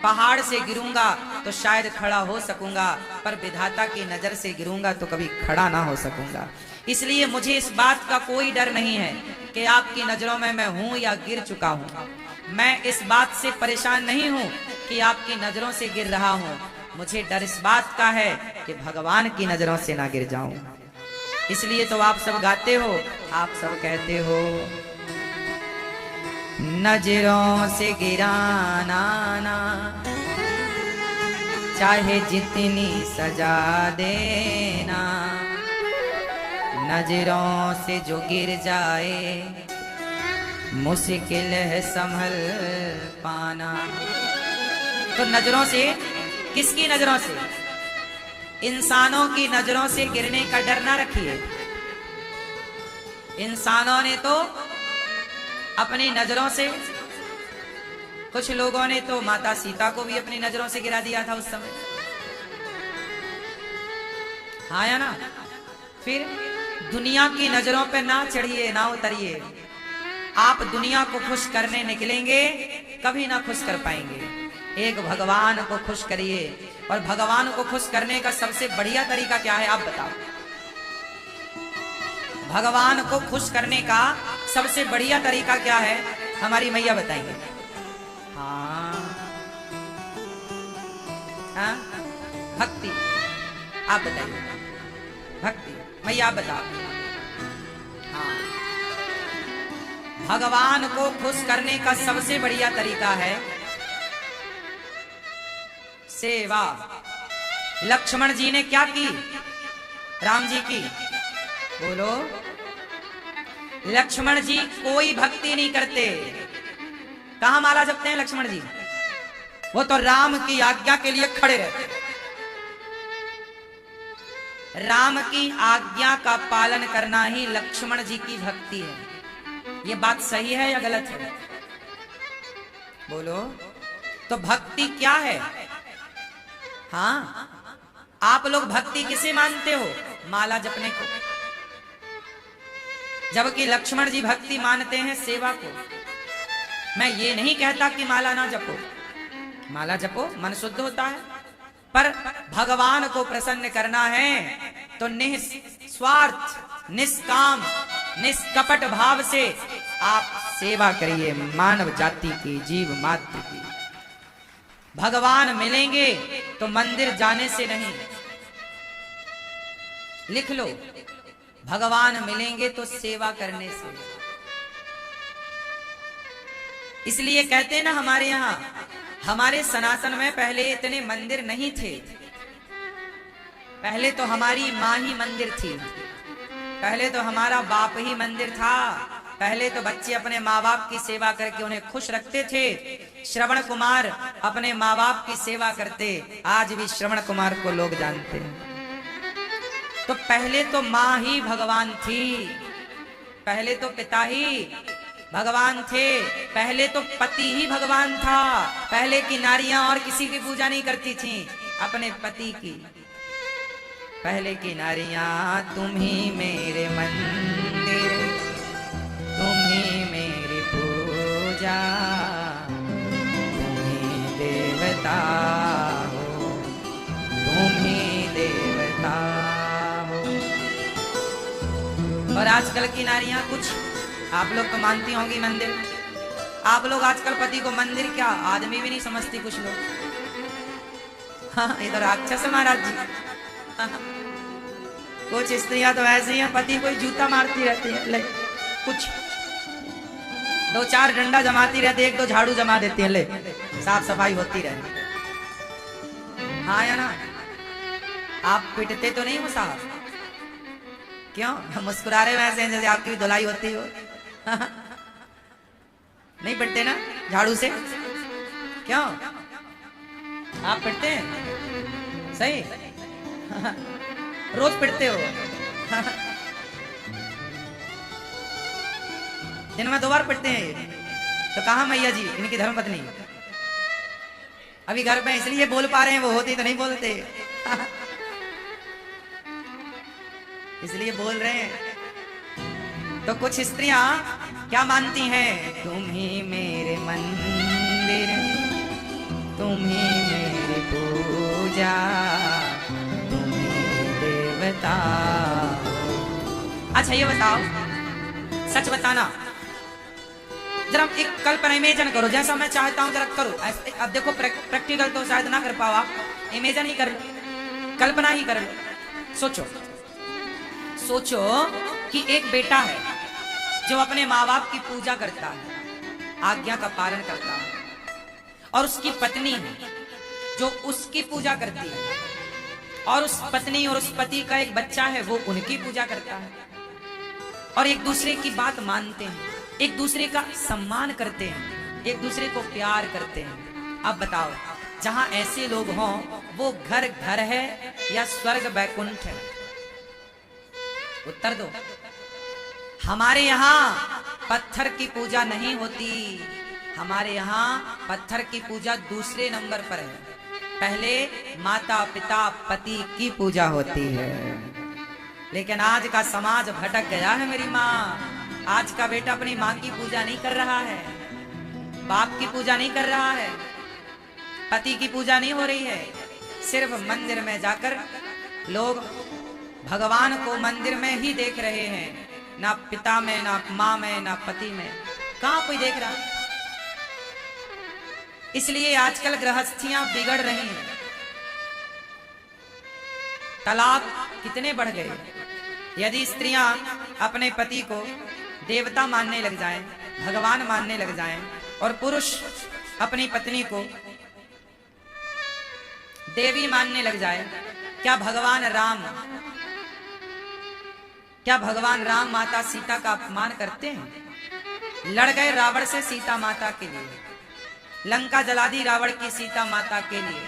पहाड़ से गिरूंगा तो शायद खड़ा हो सकूंगा, पर विधाता की नजर से गिरूंगा तो कभी खड़ा ना हो सकूंगा। इसलिए मुझे इस बात का कोई डर नहीं है कि आपकी नजरों में मैं हूं या गिर चुका हूं। मैं इस बात से परेशान नहीं हूं कि आपकी नजरों से गिर रहा हूं। मुझे डर इस बात का है कि भगवान की नजरों से ना गिर जाऊं। इसलिए तो आप सब गाते हो, आप सब कहते हो, नजरों से गिराना ना, चाहे जितनी सजा देना, नजरों से जो गिर जाए मुश्किल है संभल पाना। तो नजरों से, किसकी नजरों से? इंसानों की नजरों से गिरने का डर ना रखिए। इंसानों ने तो अपनी नजरों से, कुछ लोगों ने तो माता सीता को भी अपनी नजरों से गिरा दिया था उस समय, हाँ या ना? फिर दुनिया की नजरों पे ना चढ़िए, ना उतरिए। आप दुनिया को खुश करने निकलेंगे, कभी ना खुश कर पाएंगे। एक भगवान को खुश करिए, और भगवान को खुश करने का सबसे बढ़िया तरीका क्या है आप बताओ? भगवान को खुश करने का सबसे बढ़िया तरीका क्या है? हमारी मैया बताएंगे। हाँ, हाँ, भक्ति। आप बताइए, भक्ति। मैया आप बताओ। हाँ, भगवान को खुश करने का सबसे बढ़िया तरीका है सेवा। लक्ष्मण जी ने क्या की? राम जी की। बोलो। लक्ष्मण जी कोई भक्ति नहीं करते। कहां माला जपते हैं लक्ष्मण जी? वो तो राम की आज्ञा के लिए खड़े रहते। राम की आज्ञा का पालन करना ही लक्ष्मण जी की भक्ति है। ये बात सही है या गलत है? बोलो। तो भक्ति क्या है? हाँ, आप लोग भक्ति किसे मानते हो? माला जपने को। जबकि लक्ष्मण जी भक्ति मानते हैं सेवा को। मैं ये नहीं कहता कि माला ना जपो, माला जपो, मन शुद्ध होता है, पर भगवान को प्रसन्न करना है तो निस्वार्थ, निष्काम, निष्कपट भाव से आप सेवा करिए मानव जाति की, जीव मात्र की। भगवान मिलेंगे तो मंदिर जाने से नहीं, लिख लो, भगवान मिलेंगे तो सेवा करने से। इसलिए कहते ना, हमारे यहां, हमारे सनातन में पहले इतने मंदिर नहीं थे। पहले तो हमारी माँ ही मंदिर थी, पहले तो हमारा बाप ही मंदिर था। पहले तो बच्चे अपने माँ बाप की सेवा करके उन्हें खुश रखते थे। श्रवण कुमार अपने माँ बाप की सेवा करते, आज भी श्रवण कुमार को लोग जानते हैं। तो पहले तो माँ ही भगवान थी, पहले तो पिता ही भगवान थे, पहले तो पति ही भगवान था। पहले की नारियां और किसी की पूजा नहीं करती थी, अपने पति की। पहले की नारियां, तुम ही मेरे मंदिर, तुम ही मेरी पूजा, तुम ही देवता हो, तुम ही देवता हो। और आजकल की नारियां, कुछ आप लोग तो मानती होंगी मंदिर, आप लोग आजकल पति को मंदिर क्या, आदमी भी नहीं समझती कुछ लोग। हाँ, इधर राक्षस महाराज जी। हाँ, कुछ स्त्रियां तो ऐसी हैं, पति कोई जूता मारती रहती है। कुछ दो चार डंडा जमाती रहती, एक दो झाड़ू जमा देती है, ले साफ सफाई होती रहे। हाँ या ना? आप पिटते तो नहीं हो साहब? क्यों मुस्कुरा रहे वैसे हैं जैसे आपकी भी धुलाई होती हो? नहीं पिटते ना झाड़ू से? क्यों आप पिटते हैं? सही रोज पिटते हो। दिन में 2 बार पिटते हैं ये। तो कहा मैया जी इनकी धर्मपत्नी? अभी घर पे इसलिए बोल पा रहे हैं, वो होती तो नहीं बोलते। इसलिए बोल रहे हैं। तो कुछ स्त्रियां क्या मानती हैं? तुम ही मेरे मंदिर, तुम ही मेरी पूजा, तुम ही देवता। अच्छा ये बताओ, सच बताना जरा, एक कल्पना इमेजिन करो जैसा मैं चाहता हूं जरा करो। अब देखो प्रैक्टिकल तो शायद ना कर पाओ आप, इमेजिन ही कर लो, कल्पना ही कर लो। सोचो सोचो कि एक बेटा है जो अपने माँ बाप की पूजा करता है, आज्ञा का पालन करता है, और उसकी पत्नी है जो उसकी पूजा करती है, और उस पत्नी और उस पति का एक बच्चा है वो उनकी पूजा करता है, और एक दूसरे की बात मानते हैं, एक दूसरे का सम्मान करते हैं, एक दूसरे को प्यार करते हैं। अब बताओ जहां ऐसे लोग हों वो घर घर है या स्वर्ग बैकुंठ है? उत्तर दो। हमारे यहाँ पत्थर की पूजा नहीं होती, हमारे यहाँ पत्थर की पूजा दूसरे नंबर पर है। पहले माता पिता पति की पूजा होती है। लेकिन आज का समाज भटक गया है मेरी माँ। आज का बेटा अपनी माँ की पूजा नहीं कर रहा है, बाप की पूजा नहीं कर रहा है, पति की पूजा नहीं हो रही है। सिर्फ मंदिर में जाकर लोग भगवान को मंदिर में ही देख रहे हैं, ना पिता में, ना माँ में, ना पति में। कहां कोई देख रहा? इसलिए आजकल गृहस्थियां बिगड़ रही हैं। तलाक कितने बढ़ गए। यदि स्त्रियां अपने पति को देवता मानने लग जाएं, भगवान मानने लग जाएं, और पुरुष अपनी पत्नी को देवी मानने लग जाए, क्या भगवान राम माता सीता का अपमान करते हैं? लड़ गए रावण से सीता माता के लिए, लंका जला दी रावण की सीता माता के लिए।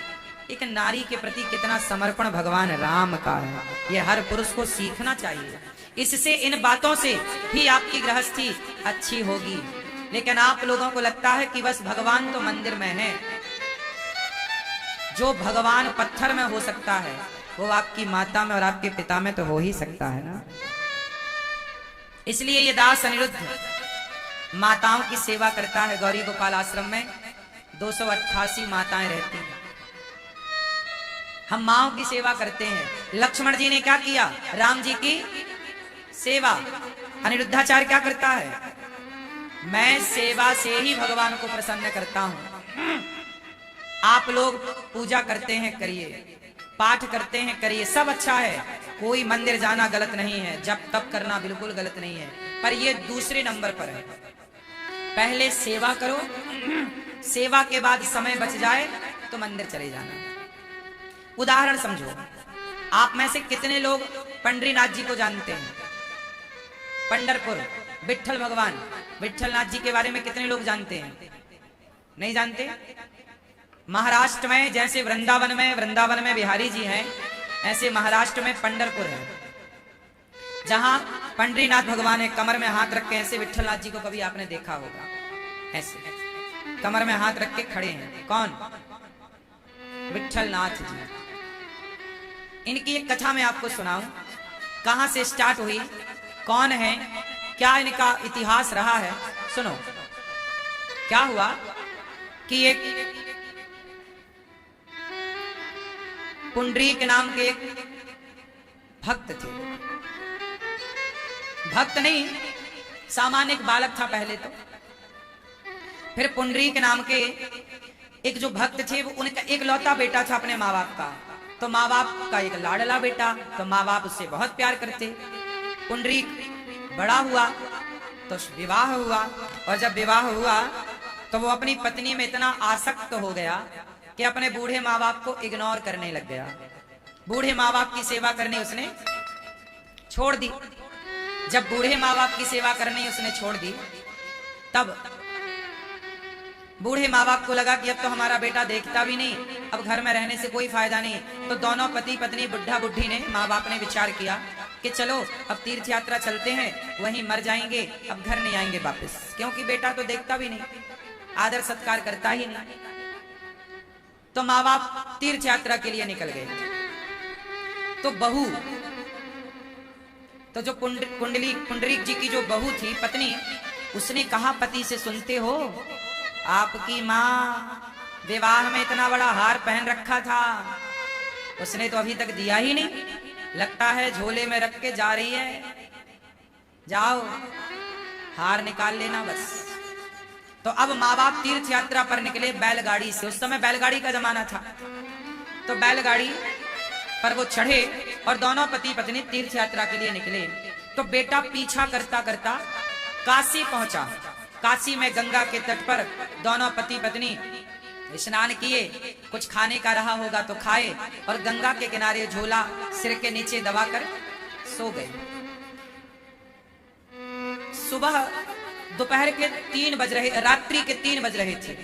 एक नारी के प्रति कितना समर्पण भगवान राम का है, यह हर पुरुष को सीखना चाहिए। इससे, इन बातों से ही आपकी गृहस्थी अच्छी होगी। लेकिन आप लोगों को लगता है कि बस भगवान तो मंदिर में है। जो भगवान पत्थर में हो सकता है वो आपकी माता में और आपके पिता में तो हो ही सकता है ना। इसलिए ये दास अनिरुद्ध माताओं की सेवा करता है। गौरी गोपाल आश्रम में 288 माताएं रहती हैं। हम माओं की सेवा करते हैं। लक्ष्मण जी ने क्या किया? राम जी की सेवा। अनिरुद्धाचार्य क्या करता है? मैं सेवा से ही भगवान को प्रसन्न करता हूं। आप लोग पूजा करते हैं, करिए, पाठ करते हैं, करिए, सब अच्छा है। कोई मंदिर जाना गलत नहीं है, जब तब करना बिल्कुल गलत नहीं है, पर ये दूसरे नंबर पर है। पहले सेवा करो, सेवा के बाद समय बच जाए तो मंदिर चले जाना। उदाहरण समझो, आप में से कितने लोग पंडरीनाथ जी को जानते हैं? पंढरपुर विठल भगवान विठलनाथ जी के बारे में कितने लोग जानते हैं? नहीं जानते? महाराष्ट्र में जैसे वृंदावन में बिहारी जी हैं, ऐसे महाराष्ट्र में पंढरपुर है, जहां पंडरीनाथ भगवान है। कमर में हाथ रख के ऐसे, विठलनाथ जी को कभी आपने देखा होगा, ऐसे कमर में हाथ रख के खड़े हैं। कौन? विठलनाथ जी। इनकी एक कथा मैं आपको सुनाऊं। कहां से स्टार्ट हुई, कौन है, क्या इनका इतिहास रहा है, सुनो। क्या हुआ कि एक पुंडरीक नाम के एक भक्त थे। भक्त नहीं, सामान्य एक बालक था पहले तो। फिर पुंडरीक नाम के एक जो भक्त थे, वो उनका एक लौता बेटा था अपने माँ बाप का। तो माँ बाप का एक लाडला बेटा, तो माँ बाप उससे बहुत प्यार करते। पुंडरीक बड़ा हुआ तो विवाह हुआ, और जब विवाह हुआ तो वो अपनी पत्नी में इतना आसक्त हो गया कि अपने बूढ़े माँ बाप को इग्नोर करने लग गया। बूढ़े माँ बाप की सेवा करनी उसने छोड़ दी। जब बूढ़े माँ बाप की सेवा करनी उसने छोड़ दी, तब बूढ़े माँ बाप को लगा कि अब तो हमारा बेटा देखता भी नहीं, अब घर में रहने से कोई फायदा नहीं। तो दोनों पति पत्नी, बुढ़ा बुढ़ी ने, माँ बाप ने विचार किया कि चलो अब तीर्थ यात्रा चलते हैं, वहीं मर जाएंगे, अब घर नहीं आएंगे वापस, क्योंकि बेटा तो देखता भी नहीं, आदर सत्कार करता ही नहीं। तो माँ बाप तीर्थ यात्रा के लिए निकल गए। तो बहू, तो जो पुंडरीक जी की जो बहू थी, पत्नी, उसने कहा पति से, सुनते हो, आपकी माँ विवाह में इतना बड़ा हार पहन रखा था, उसने तो अभी तक दिया ही नहीं, लगता है झोले में रख के जा रही है, जाओ हार निकाल लेना बस। तो अब माँ बाप तीर्थ यात्रा पर निकले बैलगाड़ी से। उस समय बैलगाड़ी का जमाना था। तो बैलगाड़ी पर वो चढ़े और दोनों पति पत्नी तीर्थ यात्रा के लिए निकले। तो बेटा पीछा करता करता काशी पहुंचा। काशी में गंगा के तट पर दोनों पति पत्नी स्नान किए, कुछ खाने का रहा होगा तो खाए, और गंगा के किनारे झोला सिर के नीचे दबाकर सो गए। सुबह दोपहर के 3 बज रहे, रात्रि के 3 बज रहे थे।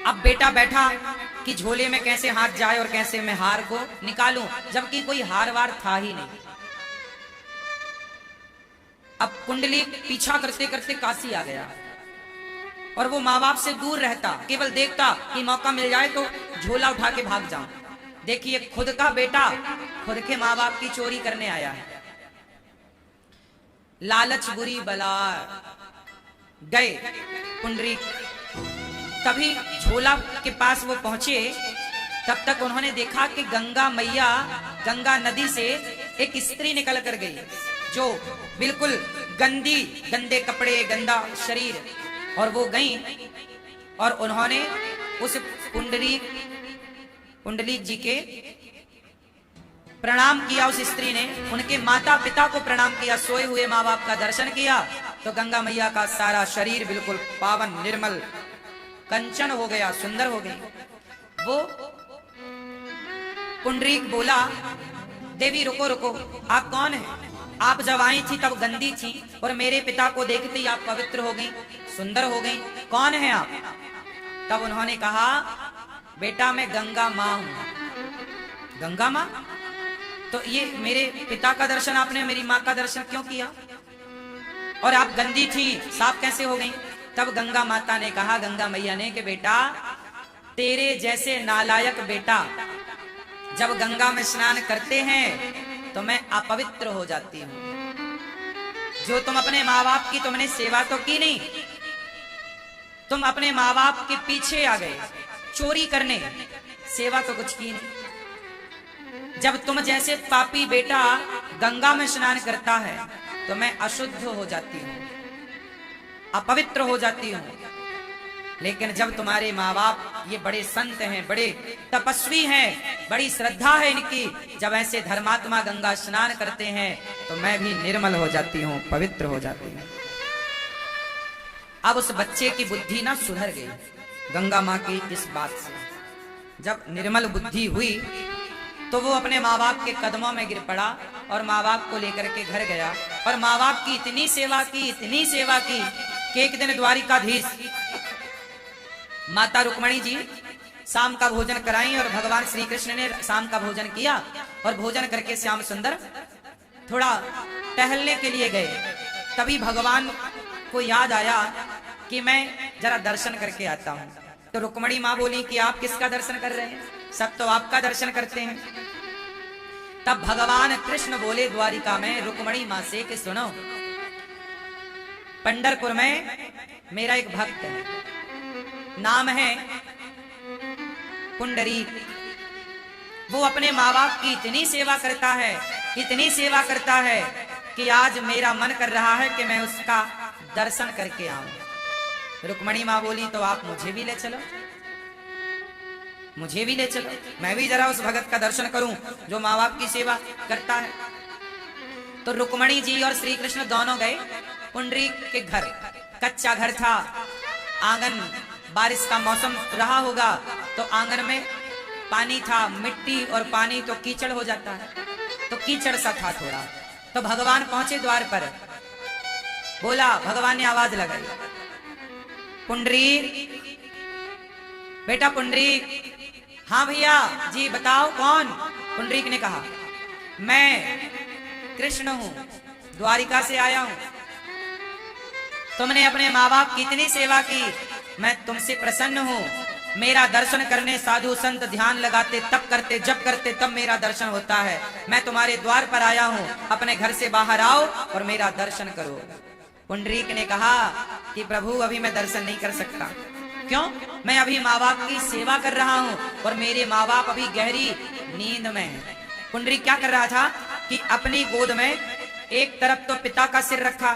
अब बेटा बैठा कि झोले में कैसे हाथ जाए और कैसे मैं हार को निकालूं, जबकि कोई हार वार था ही नहीं। अब कुंडली पीछा करते करते काशी आ गया और वो माँ बाप से दूर रहता, केवल देखता कि मौका मिल जाए तो झोला उठा के भाग जाऊं। देखिए, खुद का बेटा खुद के माँ बाप की चोरी करने आया है। लालच बुरी बला। गए पुंडरीक, तभी झोला के पास वो पहुंचे, तब तक उन्होंने देखा कि गंगा मैया, गंगा नदी से एक स्त्री निकल कर गई, जो बिल्कुल गंदी, गंदे कपड़े, गंदा शरीर, और वो गई और उन्होंने उस पुंडरीक जी के प्रणाम किया। उस स्त्री ने उनके माता पिता को प्रणाम किया, सोए हुए माँ बाप का दर्शन किया। तो गंगा मैया का सारा शरीर बिल्कुल पावन, निर्मल, कंचन हो गया, सुंदर हो गई। वो पुंडरीक बोला, देवी रुको रुको, आप कौन है? आप जब आई थी तब गंदी थी और मेरे पिता को देखते ही आप पवित्र हो गई, सुंदर हो गई, कौन है आप? तब उन्होंने कहा, बेटा मैं गंगा माँ हूं। गंगा माँ? तो ये मेरे पिता का दर्शन आपने मेरी माँ का दर्शन क्यों किया? और आप गंदी थी, साफ कैसे हो गई? तब गंगा माता ने कहा, गंगा मैया ने, कि बेटा तेरे जैसे नालायक बेटा जब गंगा में स्नान करते हैं तो मैं अपवित्र हो जाती हूं। जो तुम अपने माँ बाप की तुमने सेवा तो की नहीं, तुम अपने माँ बाप के पीछे आ गए चोरी करने, सेवा तो कुछ की नहीं। जब तुम जैसे पापी बेटा गंगा में स्नान करता है तो मैं अशुद्ध हो जाती हूँ, अपवित्र हो जाती हूँ। लेकिन जब तुम्हारे माँ बाप ये बड़े संत हैं, बड़े तपस्वी हैं, बड़ी श्रद्धा है इनकी, जब ऐसे धर्मात्मा गंगा स्नान करते हैं तो मैं भी निर्मल हो जाती हूँ, पवित्र हो जाती हूँ। अब उस बच्चे की बुद्धि ना सुधर गई गंगा माँ की इस बात से। जब निर्मल बुद्धि हुई तो वो अपने माँ बाप के कदमों में गिर पड़ा और माँ बाप को लेकर के घर गया और माँ बाप की इतनी सेवा की, इतनी सेवा की कि एक दिन द्वारिकाधीश माता रुक्मणी जी शाम का भोजन कराई और भगवान श्री कृष्ण ने शाम का भोजन किया और भोजन करके श्याम सुंदर थोड़ा टहलने के लिए गए। तभी भगवान को याद आया कि मैं जरा दर्शन करके आता हूँ। तो रुक्मणी माँ बोली कि आप किसका दर्शन कर रहे हैं? सब तो आपका दर्शन करते हैं। तब भगवान कृष्ण बोले द्वारिका में रुक्मणी माँ से कि सुनो, पंढरपुर में मेरा एक भक्त है, नाम है पुंडरीक। वो अपने माँ बाप की इतनी सेवा करता है, इतनी सेवा करता है कि आज मेरा मन कर रहा है कि मैं उसका दर्शन करके आऊं। रुक्मणी माँ बोली, तो आप मुझे भी ले चलो, मुझे भी ले चलो, मैं भी जरा उस भगत का दर्शन करूं जो माँ बाप की सेवा करता है। तो रुक्मणी जी और श्री कृष्ण दोनों गए पुंडरीक के घर। कच्चा घर था, आंगन, बारिश का मौसम रहा होगा तो आंगन में पानी था, मिट्टी और पानी तो कीचड़ हो जाता है, तो कीचड़ सा था थोड़ा। तो भगवान पहुंचे द्वार पर, बोला, भगवान ने आवाज लगाई, पुंडरीक, बेटा पुंडरीक। हाँ भैया जी बताओ कौन? पुंडरीक ने कहा, मैं कृष्ण हूं, द्वारिका से आया हूं। तुमने अपने माँ बाप की इतनी सेवा की, मैं तुमसे प्रसन्न हूं। मेरा दर्शन करने साधु संत ध्यान लगाते, तब करते, जब करते, तब मेरा दर्शन होता है। मैं तुम्हारे द्वार पर आया हूं, अपने घर से बाहर आओ और मेरा दर्शन करो। पुंडरीक ने कहा कि प्रभु अभी मैं दर्शन नहीं कर सकता। क्यों? मैं अभी माँ बाप की सेवा कर रहा हूं और मेरे माँ बाप अभी गहरी नींद में हैं। पुंडरीक क्या कर रहा था कि अपनी गोद में एक तरफ तो पिता का सिर रखा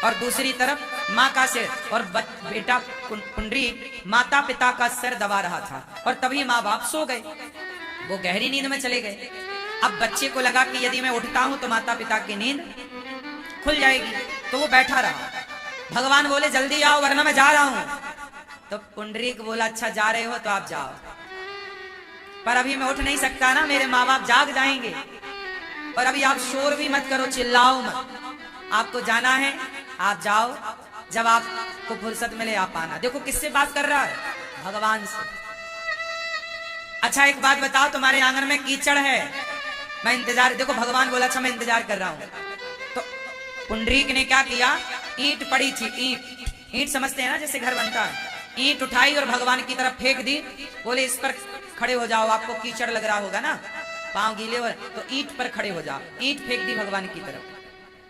और दूसरी तरफ माँ का सिर, और बेटा पुंडरीक माता पिता का सिर दबा रहा था। और तभी माँ बाप सो गए, वो गहरी नींद में चले गए। अब बच्चे को लगा कि यदि मैं उठता हूं तो माता पिता की नींद खुल जाएगी, तो वो बैठा रहा। भगवान बोले, जल्दी आओ वरना मैं जा रहा हूं। तो पुंडरीक बोला, अच्छा जा रहे हो तो आप जाओ, पर अभी मैं उठ नहीं सकता ना, मेरे माँ बाप जाग जाएंगे। और अभी आप शोर भी मत करो, चिल्लाओ मत, आपको जाना है आप जाओ, जब आपको फुर्सत मिले आप आना। देखो किससे बात कर रहा है? भगवान से। अच्छा एक बात बताओ, तुम्हारे आंगन में कीचड़ है, मैं इंतजार, देखो भगवान बोला, अच्छा मैं इंतजार कर रहा हूं। तो पुंडरीक ने क्या किया, ईंट पड़ी थी, ईंट समझते हैं ना जैसे घर बनता है, ईंट उठाई और भगवान की तरफ फेंक दी। बोले इस पर खड़े हो जाओ, आपको कीचड़ लग रहा होगा ना, पांव गीले हो, तो ईंट पर खड़े हो जाओ। ईंट फेंक दी भगवान की तरफ।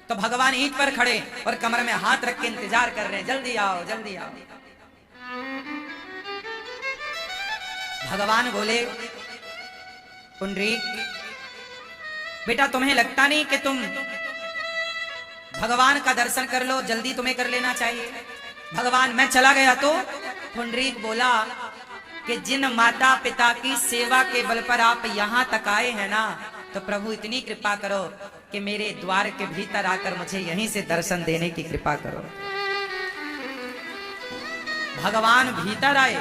तो भगवान ईंट पर खड़े और कमर में हाथ रख के इंतजार कर रहे हैं, जल्दी आओ जल्दी आओ। भगवान बोले, पुंडरीक बेटा तुम्हें लगता नहीं कि तुम भगवान का दर्शन कर लो, जल्दी तुम्हें कर लेना चाहिए। भगवान मैं चला गया तो? पुंडरीक बोला कि जिन माता पिता की सेवा के बल पर आप यहां तक आए हैं ना, तो प्रभु इतनी कृपा करो कि मेरे द्वार के भीतर आकर मुझे यहीं से दर्शन देने की कृपा करो। भगवान भीतर आए,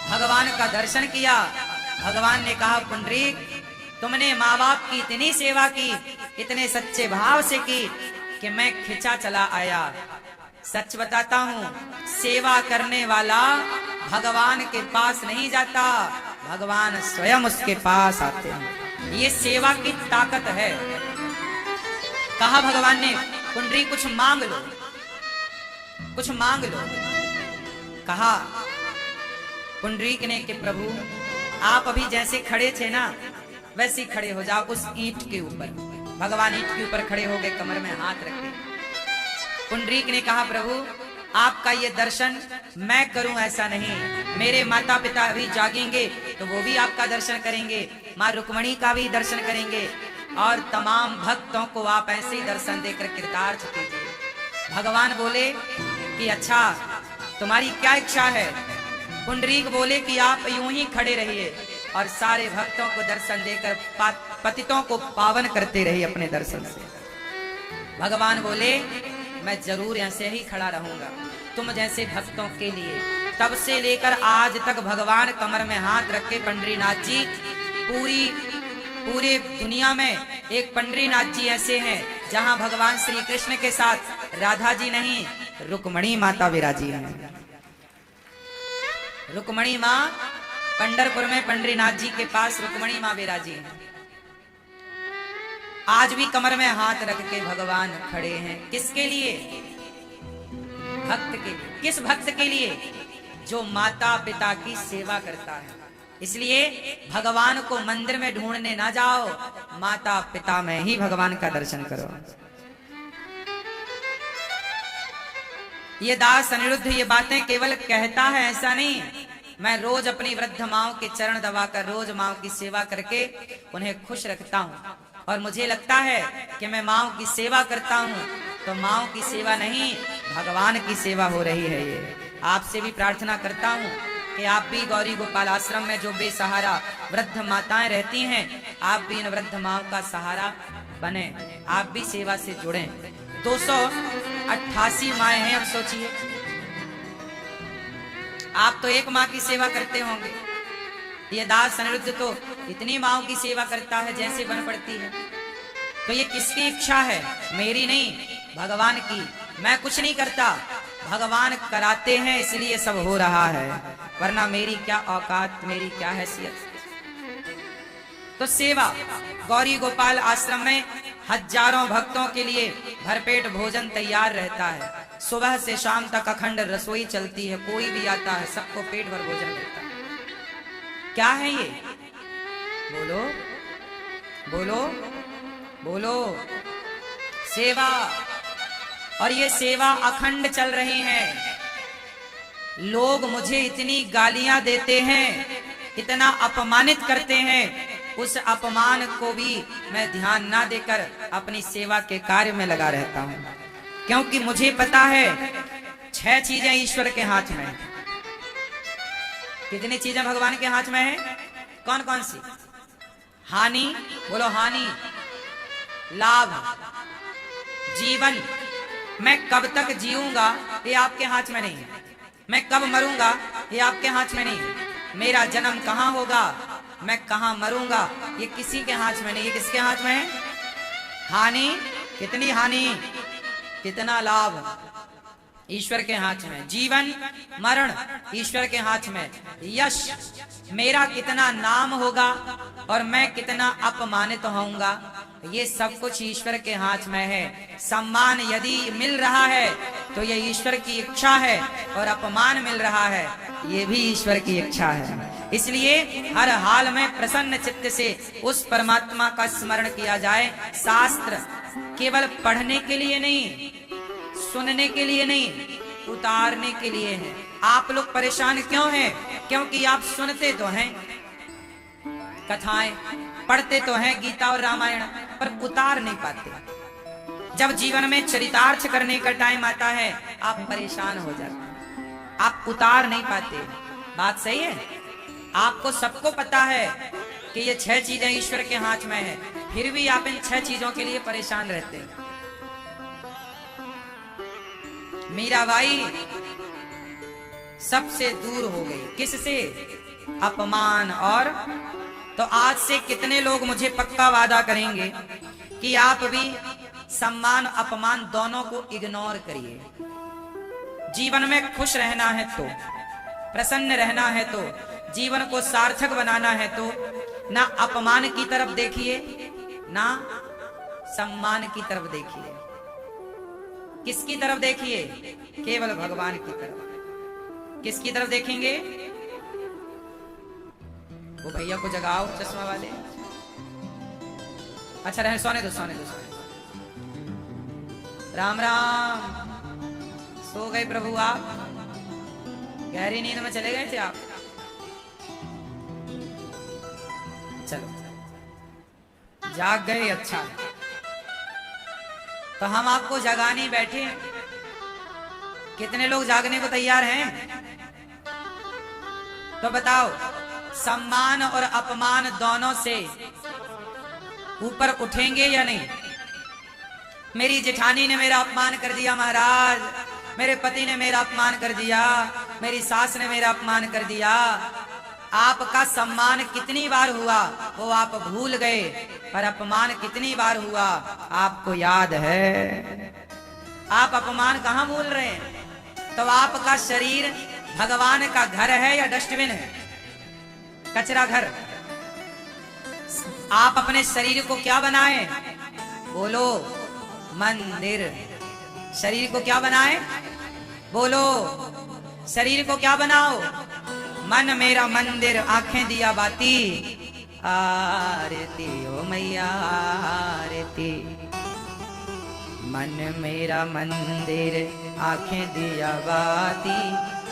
भगवान का दर्शन किया। भगवान ने कहा, पुंडरीक तुमने माँ बाप की इतनी सेवा की, इतने सच्चे भाव से की कि मैं खिंचा चला आया। सच बताता हूँ, सेवा करने वाला भगवान के पास नहीं जाता, भगवान स्वयं उसके पास आते हैं। ये सेवा की ताकत है। कहा भगवान ने, पुंडरीक कुछ मांग लो, कुछ मांग लो। कहा पुंडरीक ने कि प्रभु आप अभी जैसे खड़े थे ना, वैसे ही खड़े हो जाओ उस ईंट के ऊपर। भगवान ईंट के ऊपर खड़े हो गए, कमर में हाथ रखे। पुंडरीक ने कहा, प्रभु आपका ये दर्शन मैं करूं ऐसा नहीं, मेरे माता पिता अभी जागेंगे तो वो भी आपका दर्शन करेंगे, माँ रुक्मणी का भी दर्शन करेंगे, और तमाम भक्तों को आप ऐसे ही दर्शन देकर कृतार्थ कीजिए। भगवान बोले कि अच्छा तुम्हारी क्या इच्छा है? पुंडरीक बोले कि आप यूं ही खड़े रहिए और सारे भक्तों को दर्शन देकर पतितों को पावन करते रहिए अपने दर्शन से। भगवान बोले मैं जरूर ऐसे ही खड़ा रहूंगा तुम जैसे भक्तों के लिए। तब से लेकर आज तक भगवान कमर में हाथ रख के, पंडरीनाथ जी पूरे दुनिया में एक पंडरीनाथ जी ऐसे हैं जहां भगवान श्री कृष्ण के साथ राधा जी नहीं, रुक्मणी माता विराजी हैं। रुक्मणी माँ पंढरपुर में पंडरीनाथ जी के पास रुक्मणी माँ विराजी हैं। आज भी कमर में हाथ रख के भगवान खड़े हैं। किसके लिए? भक्त के लिए। किस भक्त के लिए? जो माता पिता की सेवा करता है। इसलिए भगवान को मंदिर में ढूंढने ना जाओ, माता पिता में ही भगवान का दर्शन करो। ये दास अनिरुद्ध ये बातें केवल कहता है ऐसा नहीं, मैं रोज अपनी वृद्ध माओं के चरण दबाकर रोज माओं की सेवा करके उन्हें खुश रखता हूँ। और मुझे लगता है कि मैं माओं की सेवा करता हूँ तो माओं की सेवा नहीं, भगवान की सेवा हो रही है। ये आपसे भी प्रार्थना करता हूँ कि आप भी गौरी गोपाल आश्रम में जो बेसहारा वृद्ध माताएं रहती हैं, आप भी इन वृद्ध माओं का सहारा बने, आप भी सेवा से जुड़ें। 288 माएँ हैं। अब सोचिए, आप तो एक माँ की सेवा करते होंगे, ये दास अनिरुद्ध तो इतनी माँओं की सेवा करता है जैसे बन पड़ती है। तो ये किसकी इच्छा है? मेरी नहीं, भगवान की। मैं कुछ नहीं करता, भगवान कराते हैं, इसलिए सब हो रहा है, वरना मेरी क्या औकात, मेरी क्या हैसियत। तो सेवा, गौरी गोपाल आश्रम में हजारों भक्तों के लिए भरपेट भोजन तैयार रहता है। सुबह से शाम तक अखंड रसोई चलती है, कोई भी आता है सबको पेट भर भोजन मिलता है। क्या है ये? बोलो बोलो बोलो। सेवा। और ये सेवा अखंड चल रही है। लोग मुझे इतनी गालियां देते हैं, इतना अपमानित करते हैं, उस अपमान को भी मैं ध्यान ना देकर अपनी सेवा के कार्य में लगा रहता हूं, क्योंकि मुझे पता है 6 चीजें ईश्वर के हाथ में है। कितनी चीजें भगवान के हाथ में है? कौन कौन सी? हानि, बोलो हानि, लाभ, जीवन। मैं कब तक जीऊंगा ये आपके हाथ में नहीं है, मैं कब मरूंगा ये आपके हाथ में नहीं है, मेरा जन्म कहां होगा, मैं कहां मरूंगा, ये किसी के हाथ में नहीं। ये किसके हाथ में है? हानि, कितनी हानि, कितना लाभ, ईश्वर के हाथ में। जीवन मरण ईश्वर के हाथ में। यश, मेरा कितना नाम होगा और मैं कितना अपमानित होऊंगा, ये सब कुछ ईश्वर के हाथ में है। सम्मान यदि मिल रहा है तो ये ईश्वर की इच्छा है, और अपमान मिल रहा है ये भी ईश्वर की इच्छा है। इसलिए हर हाल में प्रसन्न चित्त से उस परमात्मा का स्मरण किया जाए। शास्त्र केवल पढ़ने के लिए नहीं, सुनने के लिए नहीं, उतारने के लिए है। आप लोग परेशान क्यों हैं? क्योंकि आप सुनते तो हैं कथाएं, पढ़ते तो हैं गीता और रामायण, पर उतार नहीं पाते। जब जीवन में चरितार्थ करने का टाइम आता है आप परेशान हो जाते हैं, आप उतार नहीं पाते। बात सही है? आपको सबको पता है कि ये 6 चीजें ईश्वर के हाथ में है, फिर भी आप इन 6 चीजों के लिए परेशान रहते हैं। मीराबाई सबसे दूर हो गई, किससे? अपमान। और तो आज से कितने लोग मुझे पक्का वादा करेंगे कि आप भी सम्मान अपमान दोनों को इग्नोर करिए। जीवन में खुश रहना है तो, प्रसन्न रहना है तो, जीवन को सार्थक बनाना है तो ना अपमान की तरफ देखिए ना सम्मान की तरफ देखिए। किसकी तरफ देखिए? केवल भगवान की तरफ। किसकी तरफ देखेंगे? वो भैया को जगाओ चश्मा वाले। अच्छा रहे, सोने दो सोने दो सोने दो। राम राम। सो गए प्रभु आप? गहरी नींद में चले गए थे आप? चलो जाग गए, अच्छा। तो हम आपको जगाने बैठे। कितने लोग जागने को तैयार हैं? तो बताओ, सम्मान और अपमान दोनों से ऊपर उठेंगे या नहीं? मेरी जेठानी ने मेरा अपमान कर दिया महाराज, मेरे पति ने मेरा अपमान कर दिया, मेरी सास ने मेरा अपमान कर दिया। आपका सम्मान कितनी बार हुआ वो आप भूल गए, पर अपमान कितनी बार हुआ आपको याद है? आप अपमान कहां भूल रहे हैं? तो आपका शरीर भगवान का घर है या डस्टबिन है, कचरा घर? आप अपने शरीर को क्या बनाए? बोलो मंदिर। शरीर को क्या बनाए? बोलो शरीर को क्या बनाओ? मन मेरा मंदिर, आंखें दिया बाती, आरती ओ मैया आरती। मन मेरा मंदिर, आंखें दिया बाती,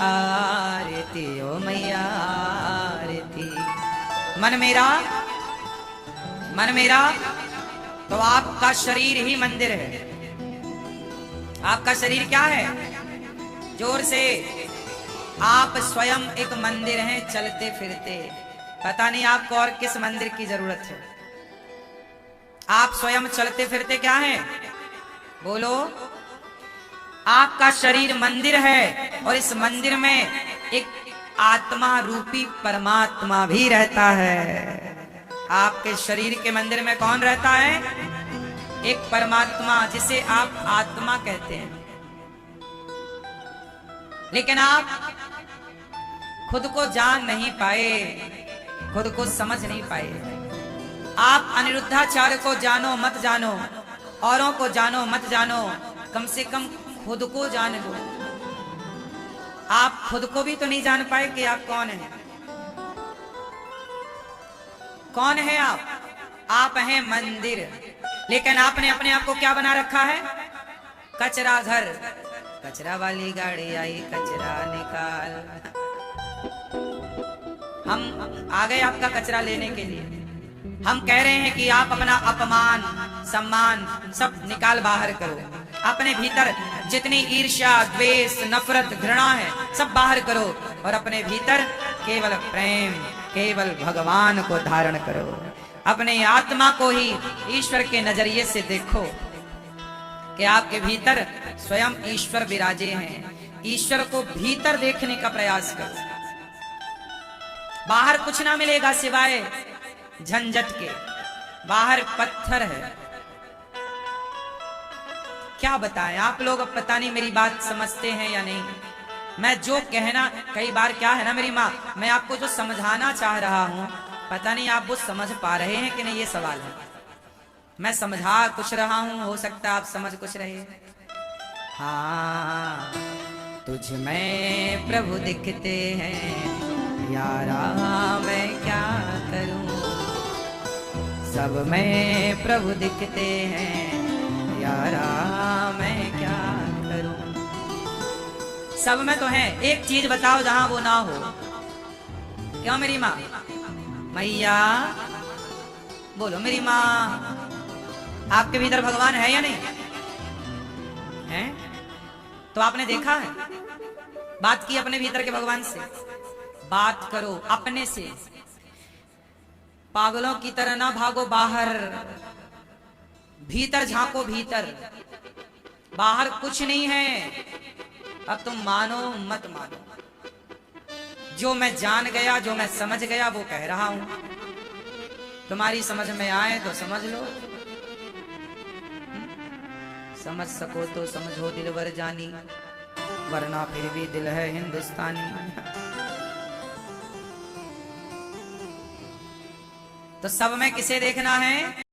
आरती ओ मैया आरती। मन मेरा, मन मेरा, तो आपका शरीर ही मंदिर है। आपका शरीर क्या है? जोर से। आप स्वयं एक मंदिर हैं, चलते फिरते। पता नहीं आपको और किस मंदिर की जरूरत है। आप स्वयं चलते फिरते क्या हैं? बोलो। आपका शरीर मंदिर है और इस मंदिर में एक आत्मा रूपी परमात्मा भी रहता है। आपके शरीर के मंदिर में कौन रहता है? एक परमात्मा, जिसे आप आत्मा कहते हैं। लेकिन आप खुद को जान नहीं पाए, खुद को समझ नहीं पाए। आप अनिरुद्धाचार्य को जानो मत जानो, औरों को जानो मत जानो, कम से कम खुद को जान लो। आप खुद को भी तो नहीं जान पाए कि आप कौन हैं। कौन है आप? आप हैं मंदिर। लेकिन आपने अपने आप को क्या बना रखा है? कचरा घर। कचरा वाली गाड़ी आई, कचरा निकाल। हम आ गए आपका कचरा लेने के लिए। हम कह रहे हैं कि आप अपना अपमान सम्मान सब निकाल बाहर करो। अपने भीतर जितनी ईर्ष्या द्वेष नफरत घृणा है सब बाहर करो, और अपने भीतर केवल प्रेम, केवल भगवान को धारण करो। अपने आत्मा को ही ईश्वर के नजरिए से देखो कि आपके भीतर स्वयं ईश्वर विराजे हैं। ईश्वर को भीतर देखने का प्रयास करो। बाहर कुछ ना मिलेगा सिवाय झंझट के। बाहर पत्थर है। क्या बताएं आप लोग, अब पता नहीं मेरी बात समझते हैं या नहीं। मैं जो कहना, कई बार क्या है ना मेरी माँ, मैं आपको जो समझाना चाह रहा हूं, पता नहीं आप वो समझ पा रहे हैं कि नहीं, ये सवाल है। मैं समझा कुछ रहा हूं, हो सकता है आप समझ कुछ रहे। हाँ, तुझ में प्रभु दिखते हैं यारा, मैं क्या करूं। सब में प्रभु दिखते हैं यारा, मैं क्या करूं। सब में तो है, एक चीज बताओ जहां वो ना हो। क्यों मेरी माँ? मैया बोलो मेरी माँ, आपके भीतर भगवान है या नहीं है? तो आपने देखा है? बात की अपने भीतर के भगवान से। बात करो अपने से। पागलों की तरह ना भागो बाहर, भीतर झांको। भीतर बाहर कुछ नहीं है। अब तुम मानो मत मानो, जो मैं जान गया, जो मैं समझ गया वो कह रहा हूं। तुम्हारी समझ में आए तो समझ लो, समझ सको तो समझो दिलवर जानी, वरना फिर भी दिल है हिंदुस्तानी। तो सब में किसे देखना है?